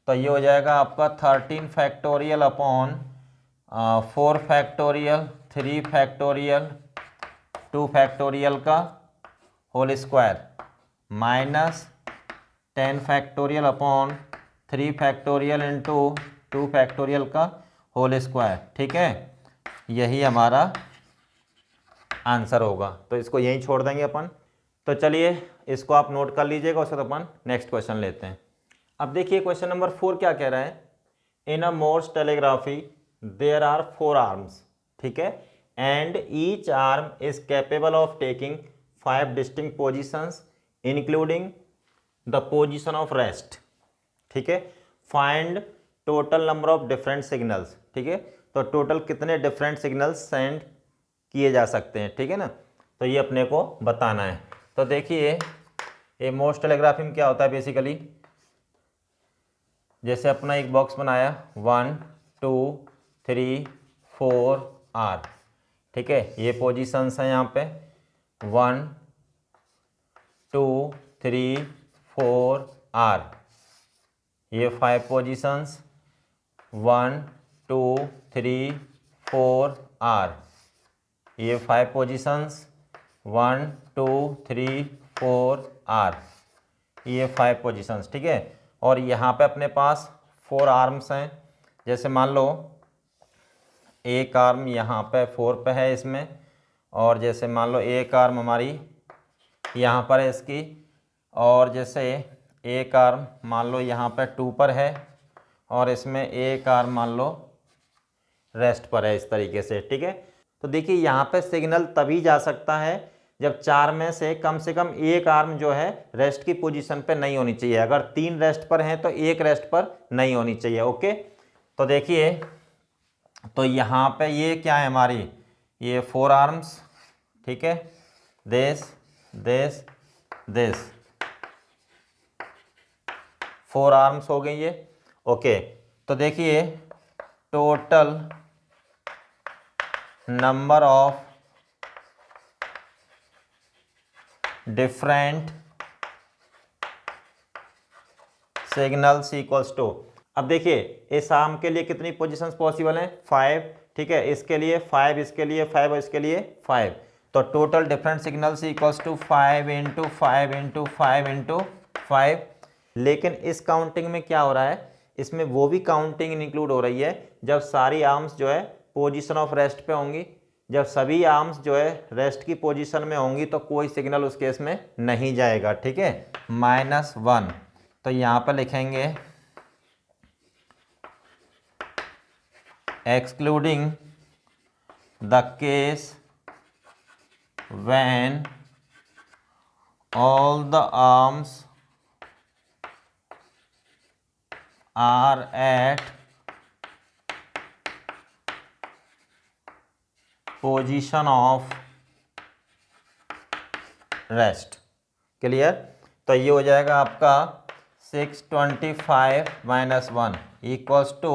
तो ये हो जाएगा आपका 13 factorial upon 4 factorial 3 factorial 2 factorial का whole square minus 10 factorial upon 3 factorial into 2 factorial का होल स्क्वायर, ठीक है। यही हमारा आंसर होगा। तो इसको यहीं छोड़ देंगे अपन। तो चलिए इसको आप नोट कर लीजिएगा, उसके बाद अपन नेक्स्ट क्वेश्चन लेते हैं। अब देखिए क्वेश्चन नंबर 4 क्या कह रहा है, in a Morse telegraphy there are 4 arms, ठीक है, and each arm is capable of taking 5 distinct positions including the position of rest, ठीक है। Find total number of different signals, ठीक है। तो टोटल कितने डिफरेंट सिग्नल्स सेंड किए जा सकते हैं, ठीक है ना। तो ये अपने को बताना है। तो देखिए, ये मोर्स टेलीग्राफी में क्या होता है, बेसिकली जैसे अपना एक बॉक्स बनाया 1 2 3 4 आर, ठीक है। ये पोजीशंस हैं यहाँ पे 1 2 3 4 आर। ये 5 पोजीशंस 1 2 3 4 आर। ये 5 पोजीशंस 1 2 3 4 आर। ये 5 पोजीशंस, ठीक है। और यहाँ पे अपने पास 4 आर्म्स हैं। जैसे मान लो एक आर्म यहाँ पे 4 पे है इसमें, और जैसे मान लो एक आर्म हमारी यहाँ पर है इसकी, और जैसे एक आर्म मान लो यहाँ पर 2 पर है और इसमें एक आर्म मान लो रेस्ट पर है, इस तरीके से, ठीक है। तो देखिए यहाँ पे सिग्नल तभी जा सकता है जब 4 में से कम एक आर्म जो है रेस्ट की पोजीशन पे नहीं होनी चाहिए। अगर 3 रेस्ट पर हैं तो एक रेस्ट पर नहीं होनी चाहिए। ओके, तो देखिए, तो यहाँ पे ये क्या है हमारी, ये 4 आर्म्स, ठीक है, दिस दिस दिस 4 आर्म्स हो गई ये। ओके, तो देखिए total number of different signals equals to, अब देखिए इस आर्म के लिए कितनी पोजीशंस पॉसिबल हैं, 5, ठीक है, इसके लिए 5, इसके लिए 5 और इसके लिए 5, तो total different signals equals to 5 into 5 into 5 into 5। लेकिन इस काउंटिंग में क्या हो रहा है, इसमें वो भी काउंटिंग इंक्लूड हो रही है जब सारी आर्म्स जो है पोजीशन ऑफ रेस्ट पे होंगी। जब सभी आर्म्स जो है रेस्ट की पोजीशन में होंगी तो कोई सिग्नल उस केस में नहीं जाएगा, ठीक है, -1। तो यहाँ पर लिखेंगे excluding the case when all the arms are at position of rest. Clear, तो ये हो जाएगा आपका 625 - 1 इक्वल्स टू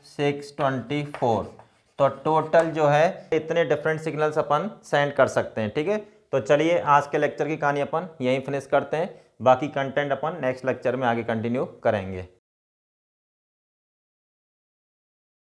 624। तो टोटल जो है इतने डिफरेंट सिग्नल्स अपन सेंड कर सकते हैं, ठीक है। तो चलिए आज के लेक्चर की कहानी अपन यहीं फिनिश करते हैं, बाकी कंटेंट अपन नेक्स्ट लेक्चर में आगे कंटिन्यू करेंगे।